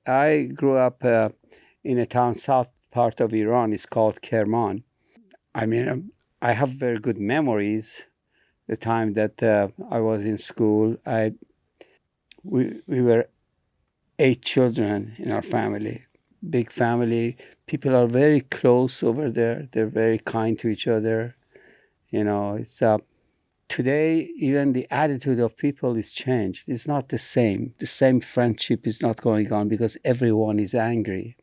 I grew up in a town south part of Iran. It's called Kerman. I mean, I have very good memories. The time that I was in school, we were 8 children in our family, big family. People are very close over there. They're very kind to each other. It's today, even the attitude of people is changed. It's not the same. The same friendship is not going on because everyone is angry.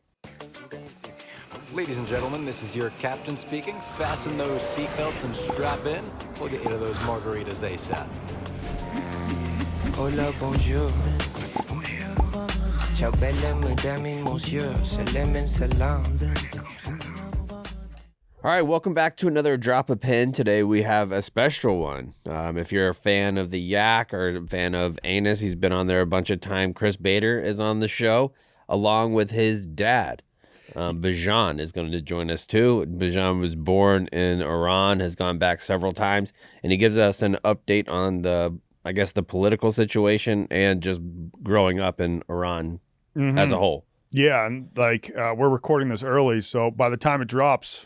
Ladies and gentlemen, this is your captain speaking. Fasten those seatbelts and strap in. We'll get you to those margaritas ASAP. Hola, bonjour. Ciao, belle mesdames et messieurs. Salam and salam. All right, welcome back to another Drop a Pin. Today we have a special one. If you're a fan of the Yak or a fan of Anus, he's been on there a bunch of time. Chris Bader is on the show, along with his dad. Bijan is going to join us too. Bijan was born in Iran, has gone back several times, and he gives us an update on the political situation and just growing up in Iran as a whole. Yeah, and we're recording this early, so by the time it drops,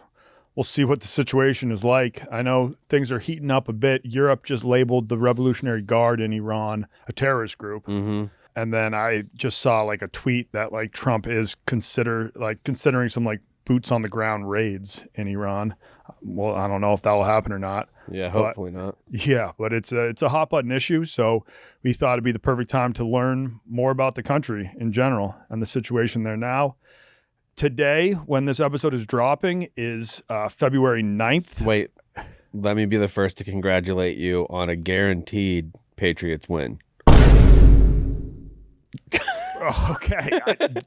we'll see what the situation is like. I know things are heating up a bit. Europe just labeled the Revolutionary Guard in Iran a terrorist group. Mm-hmm. And then I just saw a tweet that Trump is considering some boots on the ground raids in Iran. Well, I don't know if that will happen or not. Yeah, hopefully not. Yeah, but it's a hot button issue, so we thought it'd be the perfect time to learn more about the country in general and the situation there now. Today, when this episode is dropping, is February 9th. Wait, let me be the first to congratulate you on a guaranteed Patriots win. Okay,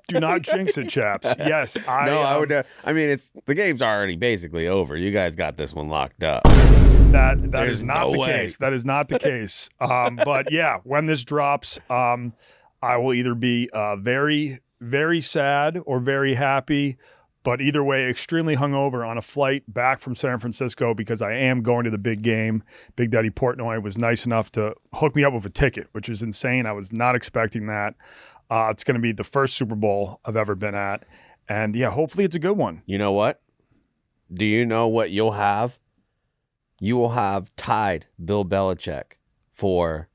do not jinx it, chaps. Yes, I would. I mean, the game's already basically over. You guys got this one locked up. That is not the case. That is not the case. But yeah, when this drops, I will either be very, very sad or very happy. But either way, extremely hungover on a flight back from San Francisco because I am going to the big game. Big Daddy Portnoy was nice enough to hook me up with a ticket, which is insane. I was not expecting that. It's going to be the first Super Bowl I've ever been at. And yeah, hopefully it's a good one. You know what? Do you know what you'll have? You will have tied Bill Belichick for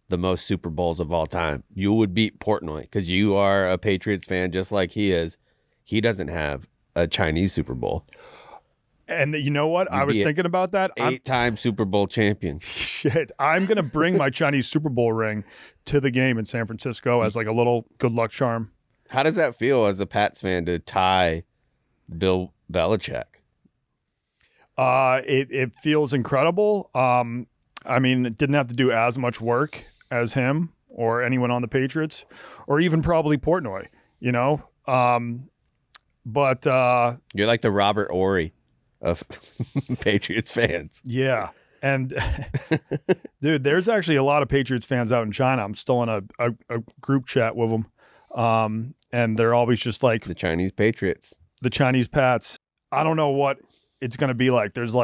the most Super Bowls of all time. You would beat Portnoy because you are a Patriots fan just like he is. He doesn't have a Chinese Super Bowl. And you know what? I was thinking about that. 8-time Super Bowl champion. Shit. I'm going to bring my Chinese Super Bowl ring to the game in San Francisco as a little good luck charm. How does that feel as a Pats fan to tie Bill Belichick? It feels incredible. I mean, it didn't have to do as much work as him or anyone on the Patriots or even probably Portnoy, But you're like the Robert Ory of Patriots fans. Yeah. And dude, there's actually a lot of Patriots fans out in China. I'm still in a group chat with them. And they're always just like the Chinese Patriots, the Chinese Pats. I don't know what it's going to be like. There's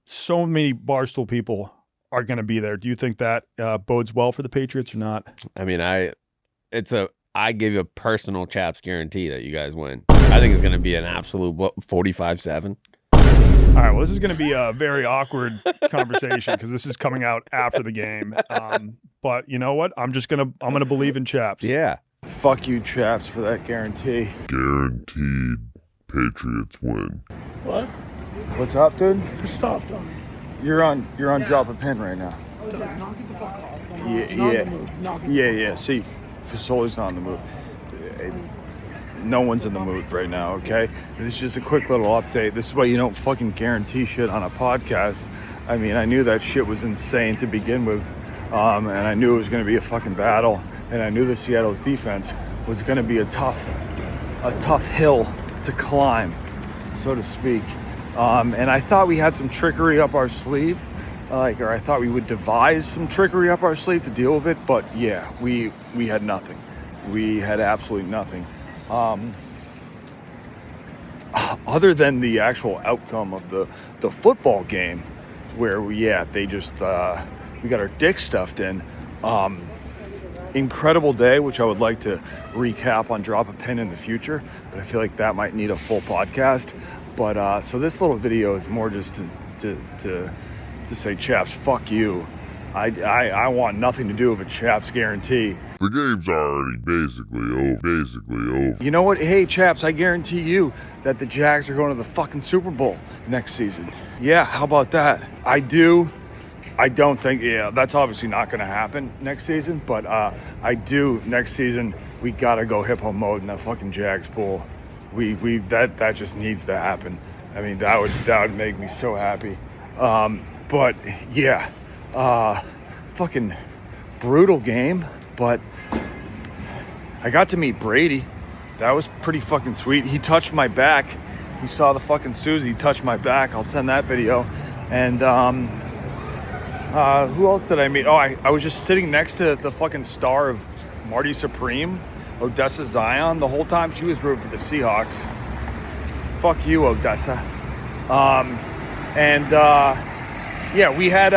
so many Barstool people are going to be there. Do you think that bodes well for the Patriots or not? I mean, I give you a personal Chaps guarantee that you guys win. I think it's going to be an absolute 45-7. All right, well, this is going to be a very awkward conversation because this is coming out after the game. But you know what? I'm going to believe in Chaps. Yeah. Fuck you, Chaps, for that guarantee. Guaranteed Patriots win. What? What's up, dude? Stop, Donnie. You're on Drop a Pin right now. Knock it the fuck off. Yeah. See, Fasoli's not in the mood. No one's in the mood right now, okay? This is just a quick little update. This is why you don't fucking guarantee shit on a podcast. I mean, I knew that shit was insane to begin with, and I knew it was going to be a fucking battle, and I knew the Seattle's defense was going to be a tough hill to climb, so to speak. And I thought we had some trickery up our sleeve, or I thought we would devise some trickery up our sleeve to deal with it, but yeah, we had nothing. We had absolutely nothing. Other than the actual outcome of the football game, where we got our dick stuffed in incredible day, which I would like to recap on Drop a Pin in the future, but I feel like that might need a full podcast. But so this little video is more just to say, Chaps, fuck you. I want nothing to do with a Chaps guarantee. The game's already basically over. You know what? Hey, Chaps, I guarantee you that the Jags are going to the fucking Super Bowl next season. Yeah, how about that? I don't think, that's obviously not going to happen next season, but I do next season. We got to go hippo mode in that fucking Jags pool. That just needs to happen. I mean, that would make me so happy. But yeah, fucking brutal game, but I got to meet Brady. That was pretty fucking sweet. He touched my back. He saw the fucking Susie touch my back. I'll send that video. And who else did I meet? Oh, I was just sitting next to the fucking star of Marty Supreme, Odessa Zion, the whole time. She was rooting for the Seahawks. Fuck you, Odessa. Yeah, we had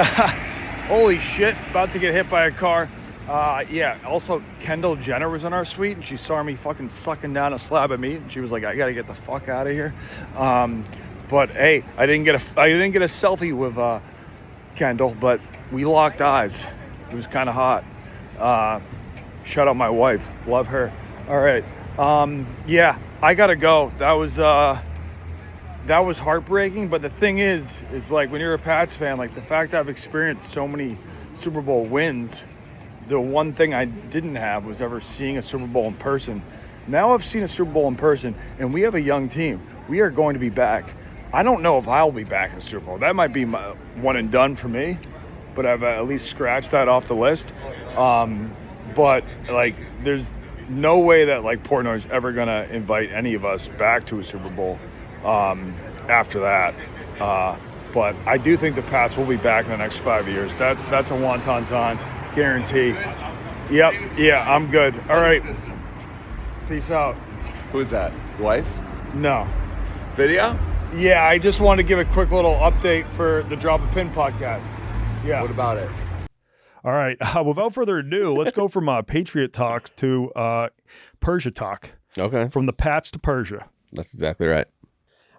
holy shit, about to get hit by a car. Also Kendall Jenner was in our suite, and she saw me fucking sucking down a slab of meat, and she was like, I gotta get the fuck out of here. But hey, I didn't get a selfie with Kendall, but we locked eyes. It was kind of hot. Shout out my wife, love her. All right, yeah, I gotta go. That was heartbreaking, but the thing is like when you're a Pats fan, like the fact that I've experienced so many Super Bowl wins, the one thing I didn't have was ever seeing a Super Bowl in person. Now I've seen a Super Bowl in person, and we have a young team. We are going to be back. I don't know if I'll be back in the Super Bowl. That might be my one and done for me, but I've at least scratched that off the list. But like, there's no way that like Portnoy's ever gonna invite any of us back to a Super Bowl after that. But I do think the Pats will be back in the next 5 years. That's a Wonton Don guarantee. Yep. Yeah, I'm good. All right. Peace out. Who's that? Wife? No. Video? Yeah, I just wanted to give a quick little update for the Drop a Pin podcast. Yeah. What about it? All right. Without further ado, let's go from Patriot talk to Persia talk. Okay. From the Pats to Persia. That's exactly right.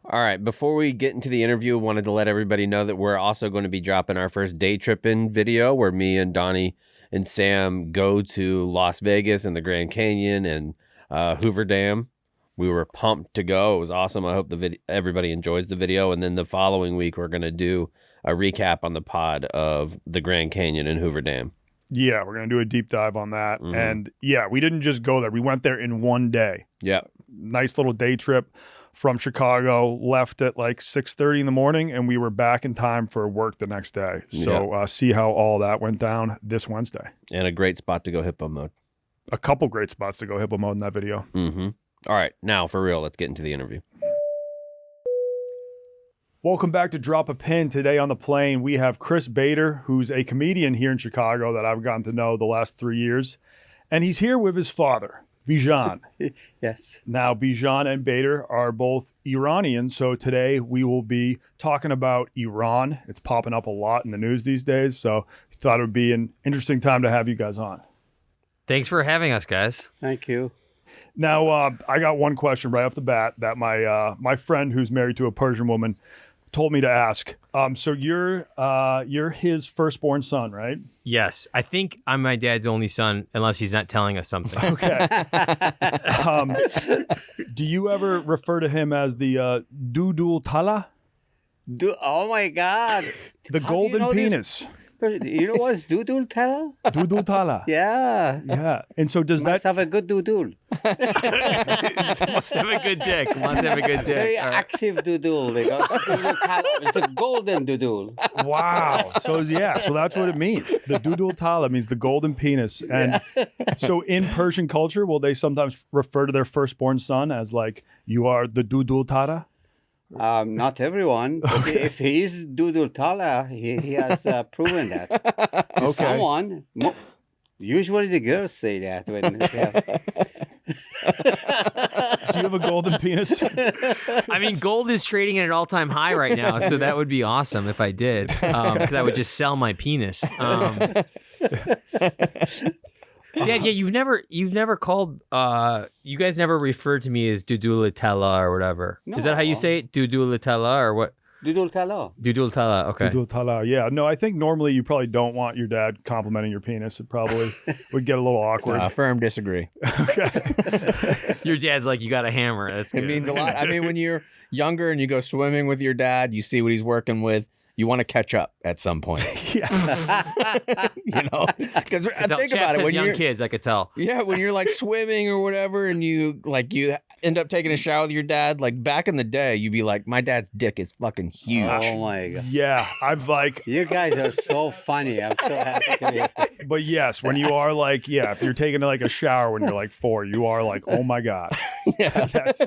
All right. Before we get into the interview, I wanted to let everybody know that we're also going to be dropping our first day tripping video where me and Donnie and Sam go to Las Vegas and the Grand Canyon and Hoover Dam. We were pumped to go. It was awesome. I hope everybody enjoys the video. And then the following week, we're going to do a recap on the pod of the Grand Canyon and Hoover Dam. Yeah, we're going to do a deep dive on that. Mm-hmm. And yeah, we didn't just go there. We went there in one day. Yeah. Nice little day trip from Chicago, left at like 6:30 in the morning, and we were back in time for work the next day. So see how all that went down this Wednesday. And a great spot to go hippo mode. A couple great spots to go hippo mode in that video. Mm-hmm. All right, now for real, let's get into the interview. Welcome back to Drop a Pin. Today on the plane, we have Chris Bader, who's a comedian here in Chicago that I've gotten to know the last 3 years. And he's here with his father, Bijan. Yes. Now, Bijan and Bader are both Iranian, so today we will be talking about Iran. It's popping up a lot in the news these days, so I thought it would be an interesting time to have you guys on. Thanks for having us, guys. Thank you. Now, I got one question right off the bat that my friend who's married to a Persian woman told me to ask. So you're his firstborn son, right? Yes. I think I'm my dad's only son, unless he's not telling us something. Okay. Do you ever refer to him as the Dudul Tala? Oh my God. The golden penis. You know what's dudul tala? Dudul Tala. Yeah. Yeah. And so does Must have a good dudul. Must have a good dick. Must have a good dick. Very active dudul. They got dudul tala. It's a golden dudul. Wow. So that's what it means. The Dudul Tala means the golden penis. And so in Persian culture, will they sometimes refer to their firstborn son as like, you are the Dudul Tala? Not everyone, but if he is Dudul Tala, he has proven that. To someone, usually the girls say that when they have... Do you have a golden penis? I mean, gold is trading at an all-time high right now, so that would be awesome if I did, because I would just sell my penis. Dad, yeah, you've never called you guys never referred to me as Dudulatella or whatever. Is that how you No. say it? Dudulatella or what? Dudultalo. Dudulatella, okay. Dudultala. Yeah. No, I think normally you probably don't want your dad complimenting your penis. It probably would get a little awkward. Firm disagree. Your dad's like, you got a hammer. That's good. It means a lot. I mean, when you're younger and you go swimming with your dad, you see what he's working with. You want to catch up at some point. You know, because think about Chaps it. has When young you're kids, I could tell. yeah, when you're like swimming or whatever, and you end up taking a shower with your dad. Like back in the day, you'd be like, my dad's dick is fucking huge. Oh my god. Yeah. I've like, You guys are so funny. I'm so happy to hear. but yes, when you are like, yeah, if you're taking like a shower when you're like 4, you are like, oh my God. Yeah. That's,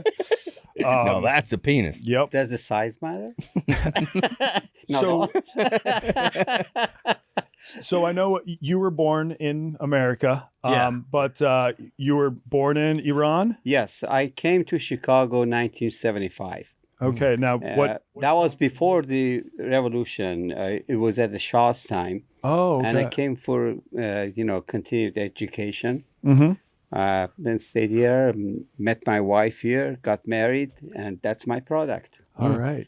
No, that's a penis. yep. Does the size matter? So, so I know you were born in America, Yeah. but you were born in Iran. Yes, I came to Chicago 1975. Okay, now what? That was before the revolution. It was at the Shah's time, Oh, okay. and I came for continued education. Mm-hmm. Then stayed here, met my wife here, got married, and that's my product. All right.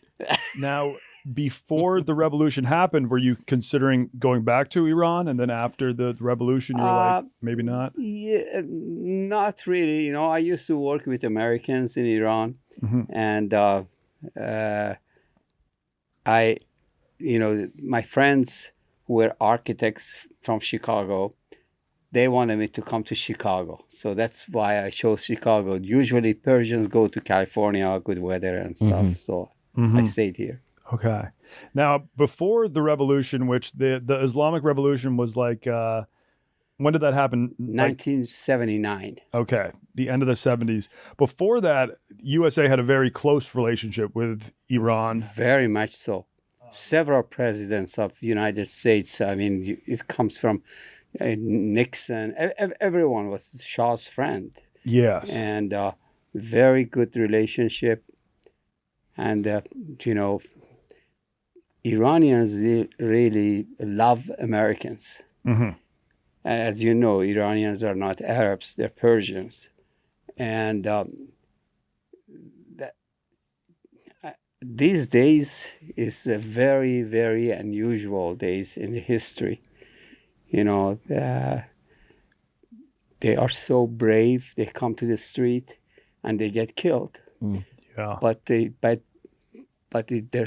Now, before the revolution happened, were you considering going back to Iran? And then after the revolution, you were like, maybe not? Yeah, not really. You know, I used to work with Americans in Iran, and my friends who were architects from Chicago, they wanted me to come to Chicago. So that's why I chose Chicago. Usually Persians go to California, good weather and stuff. So I stayed here. Okay. Now, before the revolution, which the Islamic Revolution was like, when did that happen? 1979. Okay, the end of the 70s. Before that, USA had a very close relationship with Iran. Very much so. Several presidents of the United States, I mean, it comes from Nixon. Everyone was Shah's friend. Yes. And very good relationship. And, Iranians really love Americans. As you know, Iranians are not Arabs, they're Persians. And these days is a very, very unusual days in history. You know, they are so brave. They come to the street and they get killed. Yeah. But they're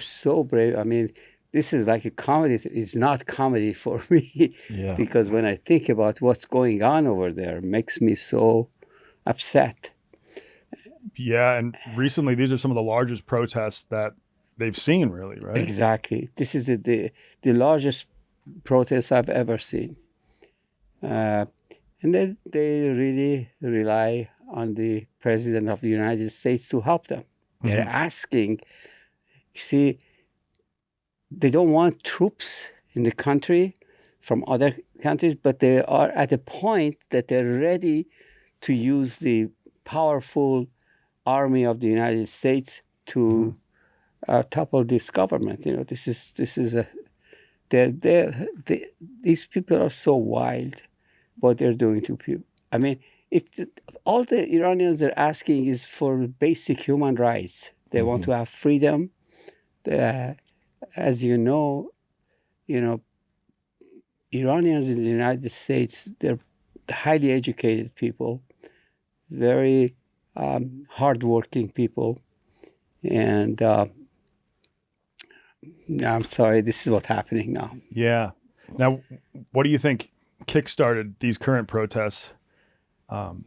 so brave. I mean, this is like a comedy. It's not comedy for me because when I think about what's going on over there, it makes me so upset. Yeah, and recently these are some of the largest protests that they've seen, really, right? Exactly. This is the largest protest I've ever seen. And then they really rely on the President of the United States to help them. They're asking, you see, they don't want troops in the country from other countries, but they are at a point that they're ready to use the powerful army of the United States to topple this government. You know, these people are so wild, what they're doing to people. I mean, all the Iranians are asking is for basic human rights. They want to have freedom. As you know, Iranians in the United States, they're highly educated people, very hardworking people. And I'm sorry, this is what's happening now. Yeah. Now, what do you think kickstarted these current protests? How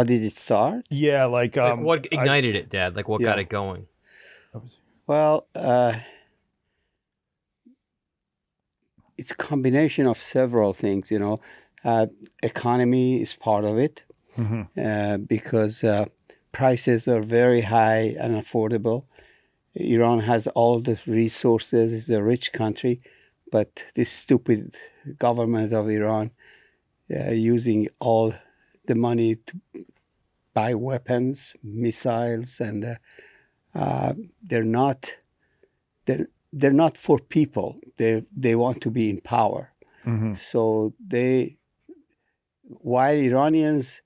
did it start? Yeah, like what ignited it, Dad? Like what got it going? Well, it's a combination of several things, economy is part of it because prices are very high and affordable. Iran has all the resources, it's a rich country, but this stupid government of Iran using all the money to buy weapons, missiles, and they're not for people. They want to be in power. So they while Iranians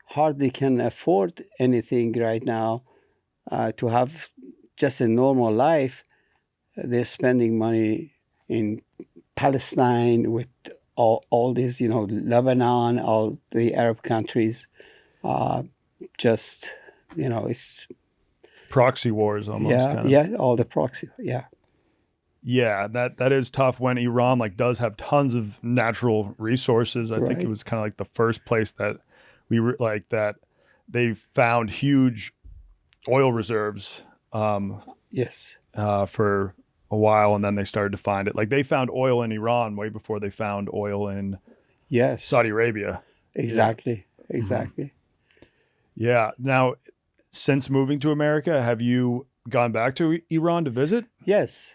hardly can afford anything right now to have just a normal life, they're spending money in Palestine with all these, Lebanon, all the Arab countries. Just, it's Proxy wars almost. all the proxy, Yeah, that is tough when Iran does have tons of natural resources. I think it was kind of like the first place that we were that they found huge oil reserves. Yes. For a while, and then they started to find it. They found oil in Iran way before they found oil in Saudi Arabia. Exactly. Yeah. Exactly. Yeah. Now, since moving to America, have you gone back to Iran to visit? Yes.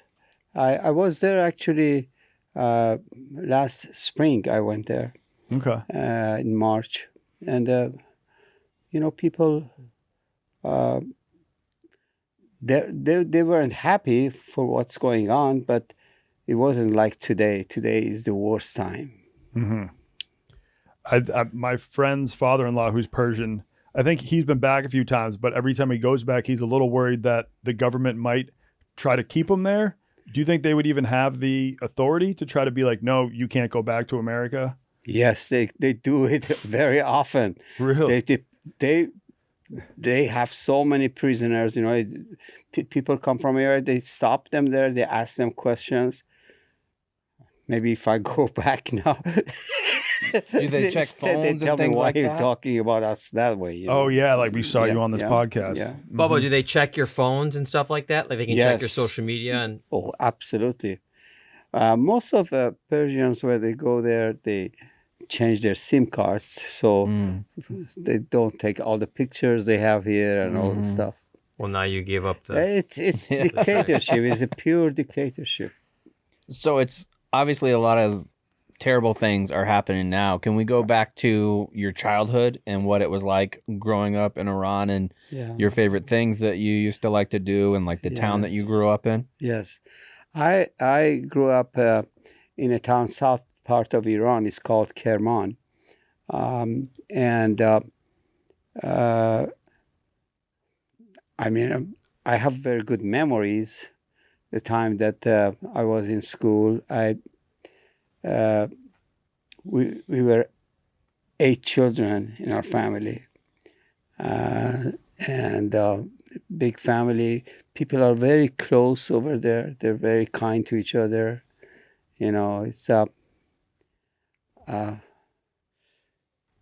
I was there actually last spring. I went there. Okay. In March. And, people, they weren't happy for what's going on, but it wasn't like today. Today is the worst time. Mm-hmm. My friend's father-in-law, who's Persian, I think he's been back a few times, but every time he goes back, he's a little worried that the government might try to keep him there. Do you think they would even have the authority to try to be like, no, you can't go back to America? Yes, they do it very often. Really? They have so many prisoners. People come from here. They stop them there. They ask them questions. Maybe if I go back now, do they check phones they tell and things me why like you're that? talking about us that way. Oh yeah, like we saw you on this podcast. Yeah. Bubba, do they check your phones and stuff like that? Like they can check your social media and. Oh, absolutely. Most of the Persians, where they go there, they change their SIM cards, so they don't take all the pictures they have here and all the stuff. Well, now you give up the. It's dictatorship. It's a pure dictatorship. So it's obviously a lot of terrible things are happening now. Can we go back to your childhood and what it was like growing up in Iran and your favorite things that you used to like to do and the town that you grew up in? Yes. I grew up in a town south part of Iran. It's called Kerman. I have very good memories. The time that I was in school, we were 8 children in our family, and big family. People are very close over there. They're very kind to each other. It's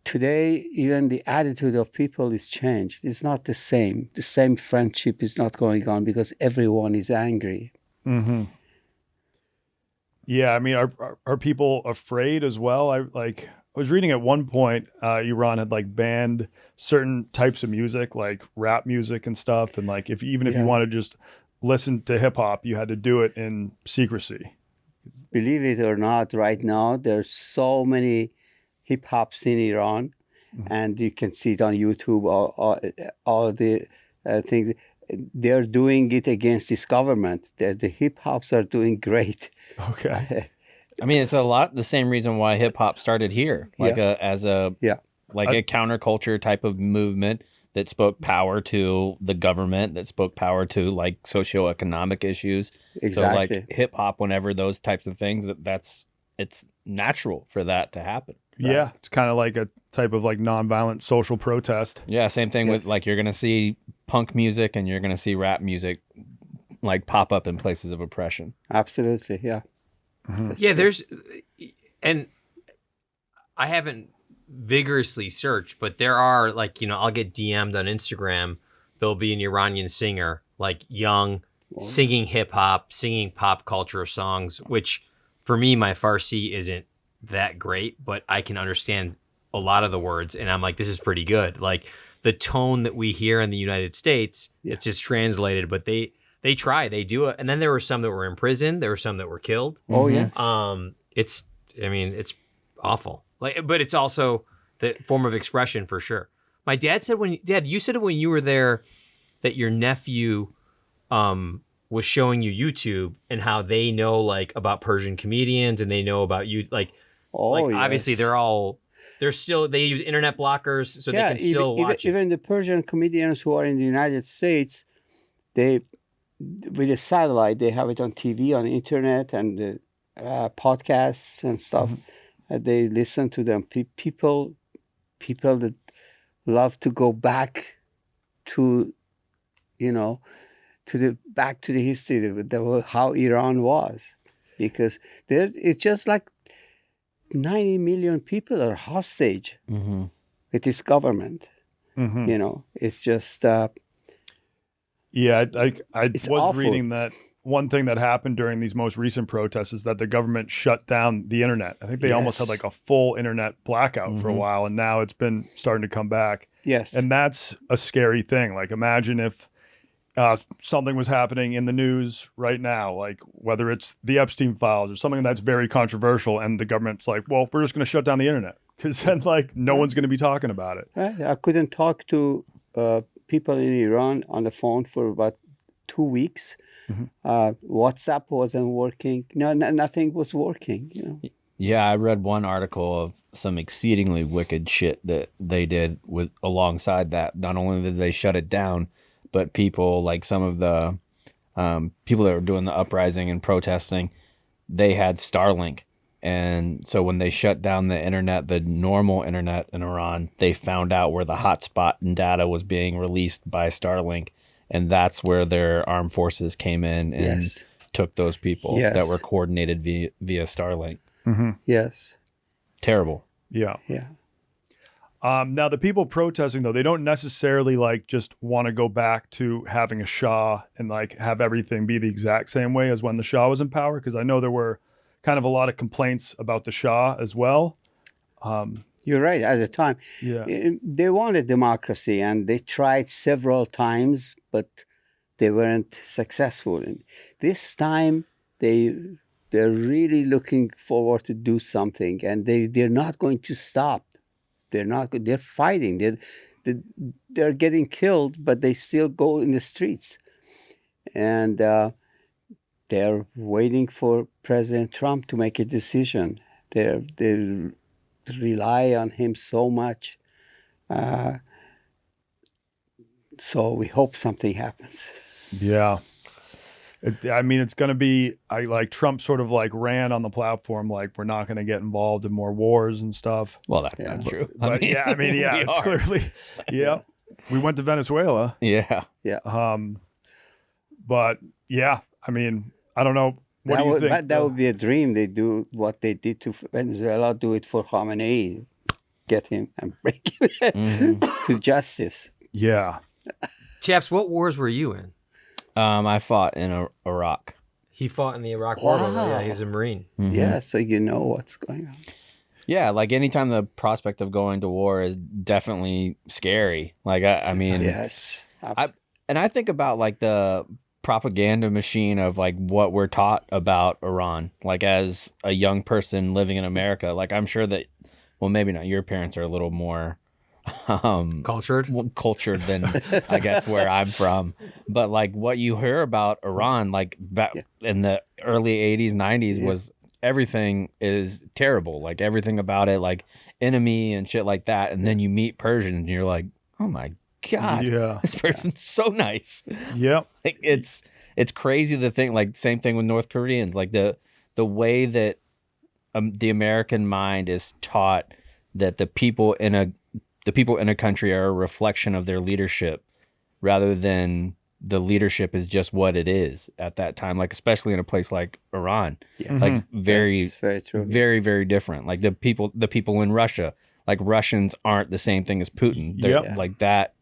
today, even the attitude of people is changed. It's not the same. The same friendship is not going on because everyone is angry. Mm-hmm. Yeah, I mean, are people afraid as well? I was reading at one point, Iran had banned certain types of music, like rap music and stuff, and if you want to just listen to hip hop, you had to do it in secrecy. Believe it or not, right now there's so many hip hops in Iran, and you can see it on YouTube. All the things. They're doing it against this government. The hip hops are doing great. Okay. I mean, it's a lot the same reason why hip hop started here, as a counterculture type of movement that spoke power to the government, that spoke power to socioeconomic issues. Exactly. So hip hop, whenever those types of things, it's natural for that to happen. Right? Yeah, it's kind of like a type of nonviolent social protest. Yeah, same thing with you're going to see punk music and you're going to see rap music pop up in places of oppression. Absolutely, yeah. Mm-hmm. Yeah, there's, and I haven't vigorously searched, but there are I'll get DM'd on Instagram. There'll be an Iranian singer, young, singing hip hop, singing pop culture songs, which for me, my Farsi isn't that great, but I can understand a lot of the words, and I'm this is pretty good. The tone that we hear in the United States, it's just translated, but they try, they do it. And then there were some that were in prison. There were some that were killed. Oh, yes. It's awful. But it's also the form of expression for sure. My dad said you said when you were there that your nephew was showing you YouTube and how they know about Persian comedians and they know about you. Yes. Obviously they're all they use internet blockers so they can still watch it. Even the Persian comedians who are in the United States, they with a satellite, they have it on TV, on internet, and podcasts and stuff. They listen to them. People that love to go back to, back to the history, how Iran was, because it's just like 90 million people are hostage with this government. It's just. Yeah, I was awful. reading that one thing that happened during these most recent protests is that the government shut down the internet. I think they almost had like a full internet blackout for a while, and now it's been starting to come back. Yes. And that's a scary thing. Like, imagine if something was happening in the news right now, like whether it's the Epstein files or something that's very controversial, and the government's like, well, we're just going to shut down the internet, because then like no one's going to be talking about it. I couldn't talk to people in Iran on the phone for about 2 weeks. WhatsApp wasn't working. Nothing was working. Yeah, I read one article of some exceedingly wicked shit that they did with alongside that. Not only did they shut it down, but people like some of the people that were doing the uprising and protesting, they had Starlink. And so when they shut down the internet, the normal internet in Iran, they found out where the hotspot and data was being released by Starlink. And that's where their armed forces came in and took those people that were coordinated via Starlink. Yes. Terrible. Yeah. Yeah. Now, the people protesting, though, they don't necessarily like just want to go back to having a Shah and like have everything be the exact same way as when the Shah was in power. Because I know there were kind of a lot of complaints about the Shah as well. You're right. At the time, they wanted democracy, and they tried several times, but they weren't successful. And this time, they're really looking forward to do something, and they're not going to stop. They're fighting. They're getting killed, but they still go in the streets, and they're waiting for President Trump to make a decision. They rely on him so much. So we hope something happens. Yeah. It's going to be, Trump sort of like ran on the platform, like we're not going to get involved in more wars and stuff. Well, that's not true. But it's clearly, we went to Venezuela. Yeah. Yeah. But yeah, I don't know. What do you think? That would be a dream. They do what they did to Venezuela, do it for Khamenei, get him and bring him to justice. Yeah. Chaps, what wars were you in? I fought in Iraq. He fought in the Iraq War. Yeah, he was a Marine. Yeah, so you know what's going on. Yeah, like anytime the prospect of going to war is definitely scary. Like, yes. I think about like the propaganda machine of like what we're taught about Iran, like as a young person living in America. Like, I'm sure that, well, maybe not, your parents are a little more cultured than I guess where I'm from, but like what you hear about Iran like back in the early 80s 90s was everything is terrible, like everything about it, like enemy and shit like that, and then you meet Persian and you're like, oh my god, this person's so nice. Like, it's crazy to think, like, same thing with North Koreans, like the way that the American mind is taught that the people in a country are a reflection of their leadership, rather than the leadership is just what it is at that time. Like, especially in a place like Iran, like very true. Very, very different. Like the people in Russia, like Russians aren't the same thing as Putin. They're like that.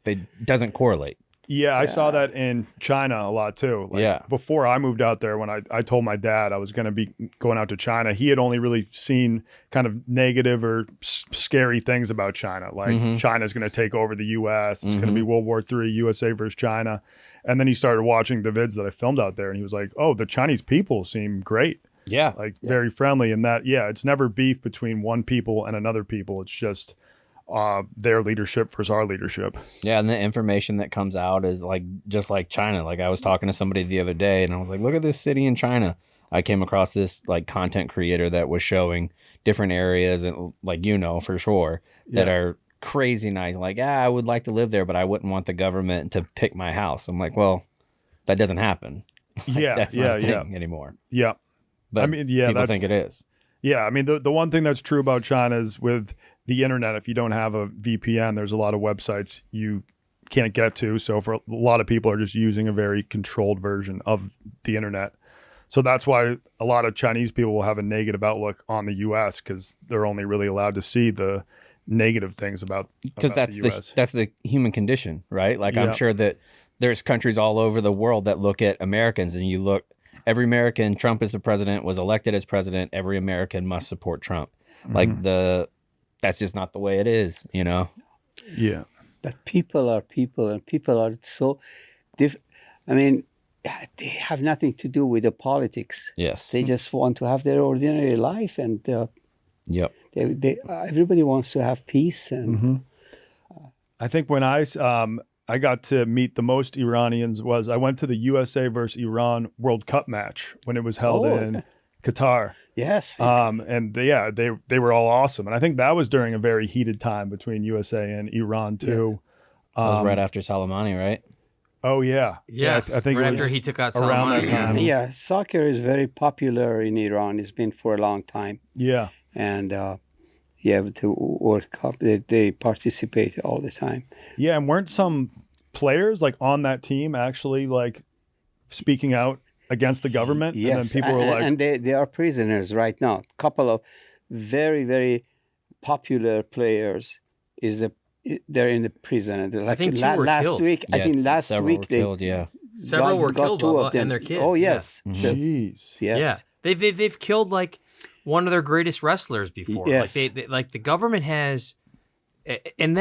It doesn't correlate. Yeah, I saw that in China a lot too. Like, before I moved out there, when I told my dad I was going to be going out to China, he had only really seen kind of negative or scary things about China. Like China's going to take over the U.S. It's going to be World War III, USA versus China. And then he started watching the vids that I filmed out there, and he was like, oh, the Chinese people seem great. Yeah. Like very friendly, and that, it's never beef between one people and another people. It's just their leadership versus our leadership. Yeah, and the information that comes out is like just like China. Like, I was talking to somebody the other day, and I was like, look at this city in China. I came across this like content creator that was showing different areas and like, for sure that are crazy nice. Like, I would like to live there, but I wouldn't want the government to pick my house. I'm like, well, that doesn't happen. That's not a thing anymore. Yeah. But people think it is. Yeah. I mean, the one thing that's true about China is with the internet, if you don't have a VPN, there's a lot of websites you can't get to. So for a lot of people are just using a very controlled version of the internet. So that's why a lot of Chinese people will have a negative outlook on the U.S. because they're only really allowed to see the negative things about that's the US. That's the human condition, right? Like I'm sure that there's countries all over the world that look at Americans and you look, every American, Trump is the president, was elected as president, every American must support Trump. Like that's just not the way it is, Yeah. But people are people, and people are so I mean, they have nothing to do with the politics. Yes. They just want to have their ordinary life, and everybody wants to have peace. And I think when I got to meet the most Iranians was I went to the USA versus Iran World Cup match when it was held in Qatar. Yes. And they were all awesome. And I think that was during a very heated time between USA and Iran too. That was right after Soleimani, right? Oh yeah. Yeah. I think right it was after he took out around Soleimani. that time. Yeah, soccer is very popular in Iran. It's been for a long time. Yeah. And with the World Cup, they participate all the time. Yeah, and weren't some players like on that team actually like speaking out against the government? Yes, and then people were like, and they are prisoners right now. A couple of very, very popular players they're in the prison. And like I think two were last killed. week, I think last week they killed, several were killed, two of them. and their kids. Oh yes, jeez. Yes. Yeah, they've killed like one of their greatest wrestlers before. Yes. Like they like the government has, and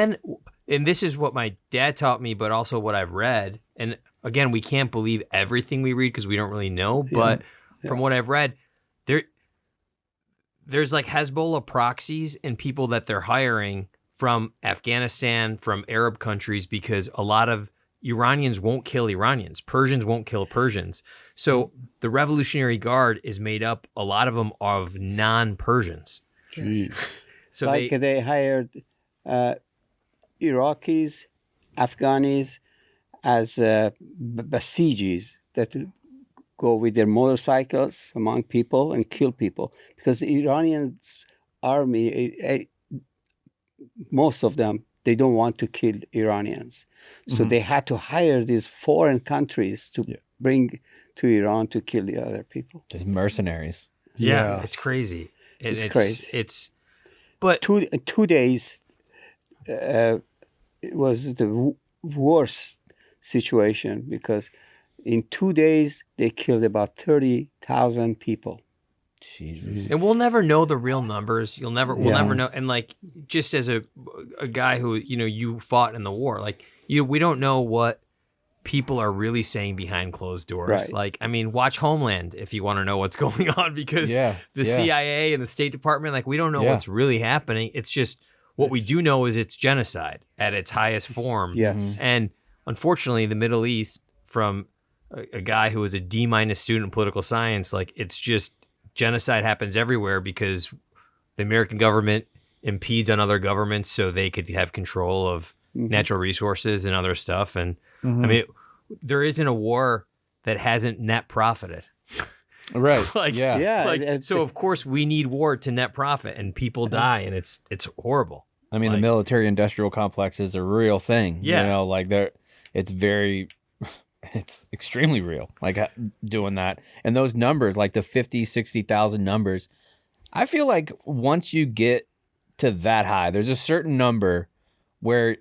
this is what my dad taught me, but also what I've read. And again, we can't believe everything we read because we don't really know. But from what I've read, there's like Hezbollah proxies and people that they're hiring from Afghanistan, from Arab countries, because a lot of Iranians won't kill Iranians. Persians won't kill Persians. So the Revolutionary Guard is made up, a lot of them, of non-Persians. Yes. So they hired Iraqis, Afghanis as Basijis that go with their motorcycles among people and kill people. Because the Iranian army, most of them, they don't want to kill Iranians. So they had to hire these foreign countries to bring to Iran to kill the other people. Just mercenaries. Yeah, it's crazy. It's crazy. But 2 days, it was the worst situation because in 2 days, they killed about 30,000 people. Jesus. And we'll never know the real numbers. We'll never know. And like, just as a guy who, you fought in the war, like we don't know what people are really saying behind closed doors. Right. Like, I mean, watch Homeland if you want to know what's going on, because the CIA and the State Department, like, we don't know what's really happening. It's just, what we do know is it's genocide at its highest form. Yes. And unfortunately, the Middle East, from a guy who was a D- student in political science, like, it's just, genocide happens everywhere because the American government impedes on other governments so they could have control of natural resources and other stuff. And I mean, there isn't a war that hasn't net profited. Right. So of course we need war to net profit, and people die, and it's horrible. I mean, the military industrial complex is a real thing. Yeah. It's extremely real, like doing that. And those numbers, like the 50, 60,000 numbers, I feel like once you get to that high, there's a certain number where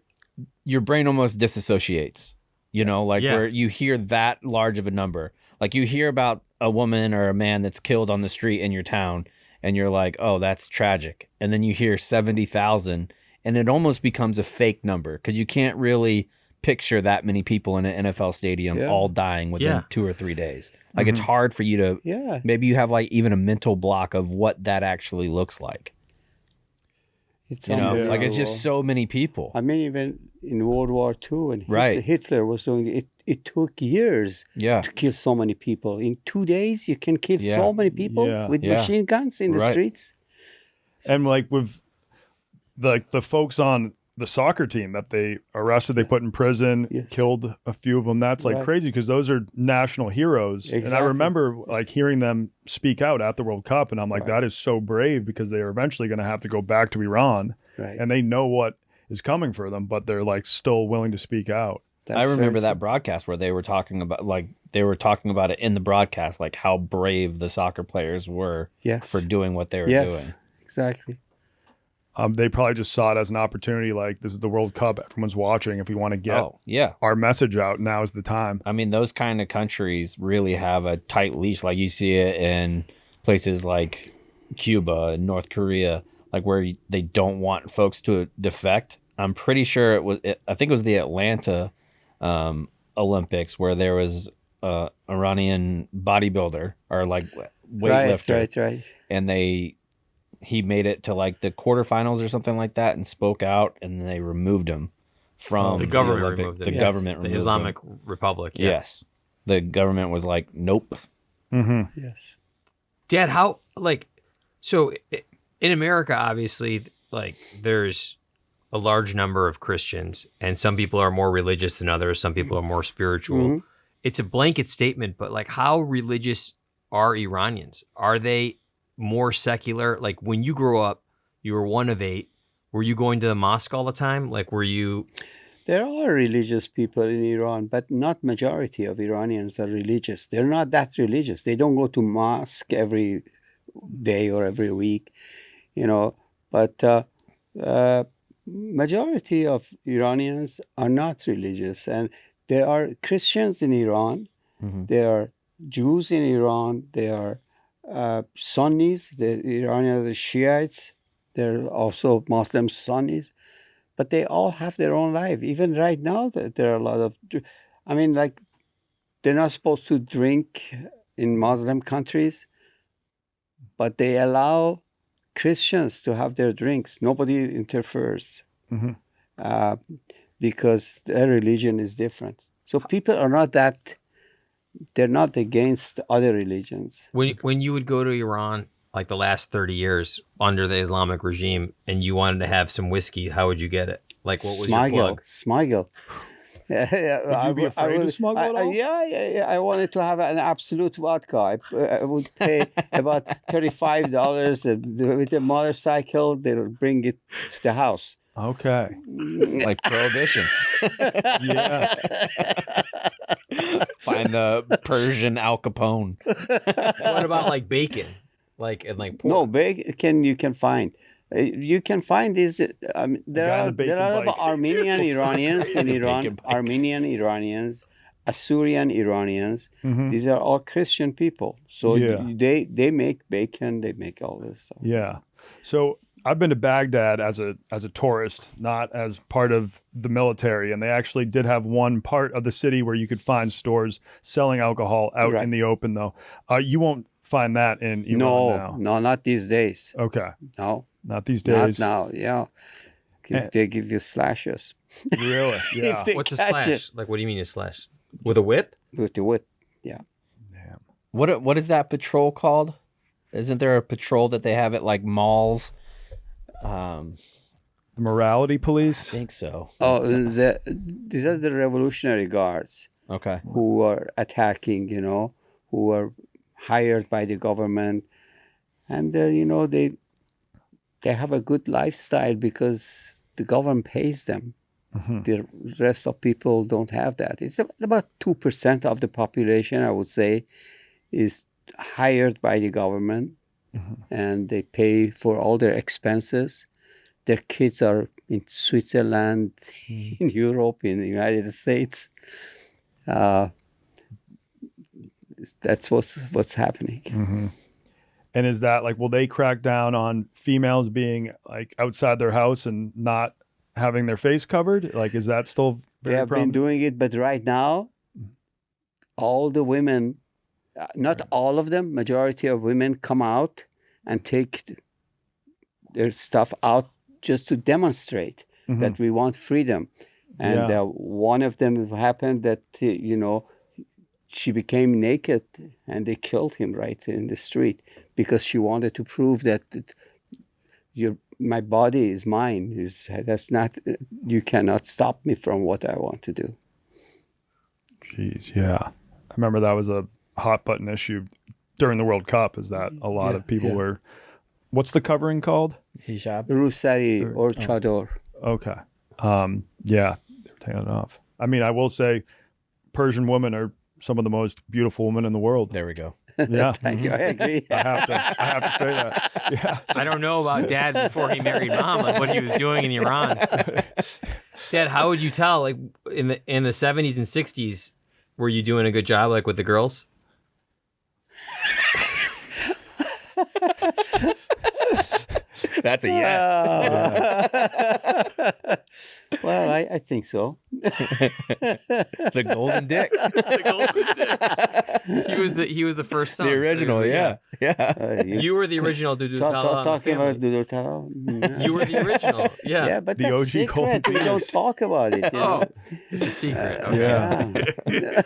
your brain almost disassociates, where you hear that large of a number. Like you hear about a woman or a man that's killed on the street in your town, and you're like, oh, that's tragic. And then you hear 70,000, and it almost becomes a fake number because you can't really picture that many people in an NFL stadium all dying within 2 or 3 days. Like it's hard for you to, maybe you have like even a mental block of what that actually looks like. It's You know, like it's unbelievable. just so many people. I mean, even in World War II, when Right. Hitler was doing it, it took years Yeah. to kill so many people. In 2 days, you can kill Yeah. so many people Yeah. with Yeah. machine guns in the Right. streets. And like with the folks on the soccer team that they arrested, they put in prison, Yes. killed a few of them. That's like Right. crazy because those are national heroes. And I Exactly. remember like hearing them speak out at the World Cup, and I'm like, Right. that is so brave because they are eventually going to have to go back to Iran, Right. and they know what is coming for them, but they're like still willing to speak out. That's I remember very- that broadcast where they were talking about it in the broadcast, like how brave the soccer players were Yes. for doing what they were Yes. doing. Exactly. They probably just saw it as an opportunity. Like, this is the World Cup, everyone's watching. If we want to get Oh, yeah. our message out, now is the time. I mean, those kind of countries really have a tight leash. Like you see it in places like Cuba and North Korea, like where they don't want folks to defect. I'm pretty sure I think it was the Atlanta Olympics where there was a Iranian bodybuilder or like weightlifter, Right. and he made it to like the quarterfinals or something like that and spoke out, and then they removed him from The government Olympic. removed him. The Yes. government The removed Islamic him. Republic. Yeah. Yes, the government was like, nope. Mm-hmm. Yes. Dad, how so in America, obviously, like there's a large number of Christians, and some people are more religious than others. Some people are more spiritual. Mhm. It's a blanket statement, but like, how religious are Iranians? Are they more secular? Like, when you grew up, you were one of 8. Were you going to the mosque all the time? Like, were you? There are religious people in Iran, but not majority of Iranians are religious. They're not that religious. They don't go to mosque every day or every week, But majority of Iranians are not religious, and there are Christians in Iran. Mhm. There are Jews in Iran. There are Sunnis. The Iranians are Shiites. There are also Muslim Sunnis. But they all have their own life. Even right now, there are a lot of, like, they're not supposed to drink in Muslim countries, but they allow Christians to have their drinks. Nobody interferes Mhm. because their religion is different. So people are they're not against other religions. When you would go to Iran, like the last 30 years under the Islamic regime, and you wanted to have some whiskey, how would you get it? Like, what was your plug? Smuggle. Would you be afraid to smuggle at all? Yeah. I wanted to have an absolute vodka. I would pay about $35 with a motorcycle. They'll bring it to the house. Okay. Like prohibition. Yeah. Find the Persian Al Capone. What about like bacon? Like, and like pork? No, bacon you can find. You can find these. There guy on are the bacon a lot of bike. Armenian Iranians in The Iran. bacon bike. Armenian Iranians, Assyrian Iranians. Mhm. These are all Christian people. So Yeah. they make bacon. They make all this stuff. Yeah. So I've been to Baghdad as a tourist, not as part of the military, and they actually did have one part of the city where you could find stores selling alcohol out Right. in the open, though. You won't find that in Iran now. No, not these days. Okay. No, Not these not days. now. Yeah, Eh. they give you slashes Really? Yeah. If they What's a catch slash? it. Like, what do you mean a slash? With a whip? with the whip. Damn. What is that patrol called? Isn't there a patrol that they have at like malls? I The morality police? think so. Oh, these are the Revolutionary Guards Okay. who are attacking. Who are hired by the government, and they have a good lifestyle because the government pays them. Mhm. The rest of people don't have that. It's about 2% of the population, I would say, is hired by the government, and they pay for all their expenses. Their kids are in Switzerland, in Europe, in the United States. That's what's happening. Mhm. And is that like, will they crack down on females being like outside their house and not having their face covered? Like, is that still They very have been prominent? doing it, but right now, all the women, not all of them, majority of women come out and take their stuff out just to demonstrate that we want freedom. And one of them happened that, she became naked and they killed him right in the street because she wanted to prove that my body is mine. You cannot stop me from what I want to do. Jeez, yeah. I remember that was a hot button issue during the World Cup, is that a lot of people were, what's the covering called? Hijab. Rusari or chador. Okay. Yeah, they're taking it off. I mean, I will say Persian women are some of the most beautiful women in the world. There we go. Yeah. Thank you. I agree. I have to say that. Yeah. I don't know about Dad before he married Mom, like what he was doing in Iran. Dad, how would you tell, like in the 70s and 60s, were you doing a good job, like with the girls? That's a yes. Well, I think so. The golden dick. He was the first son. The original, yeah. You were the original Dudu Tala. Talking about Dudu Tala. You were the original. Yeah. Yeah, but The that's OG secret. golden We don't penis. talk about it. It's a secret. Okay. Yeah.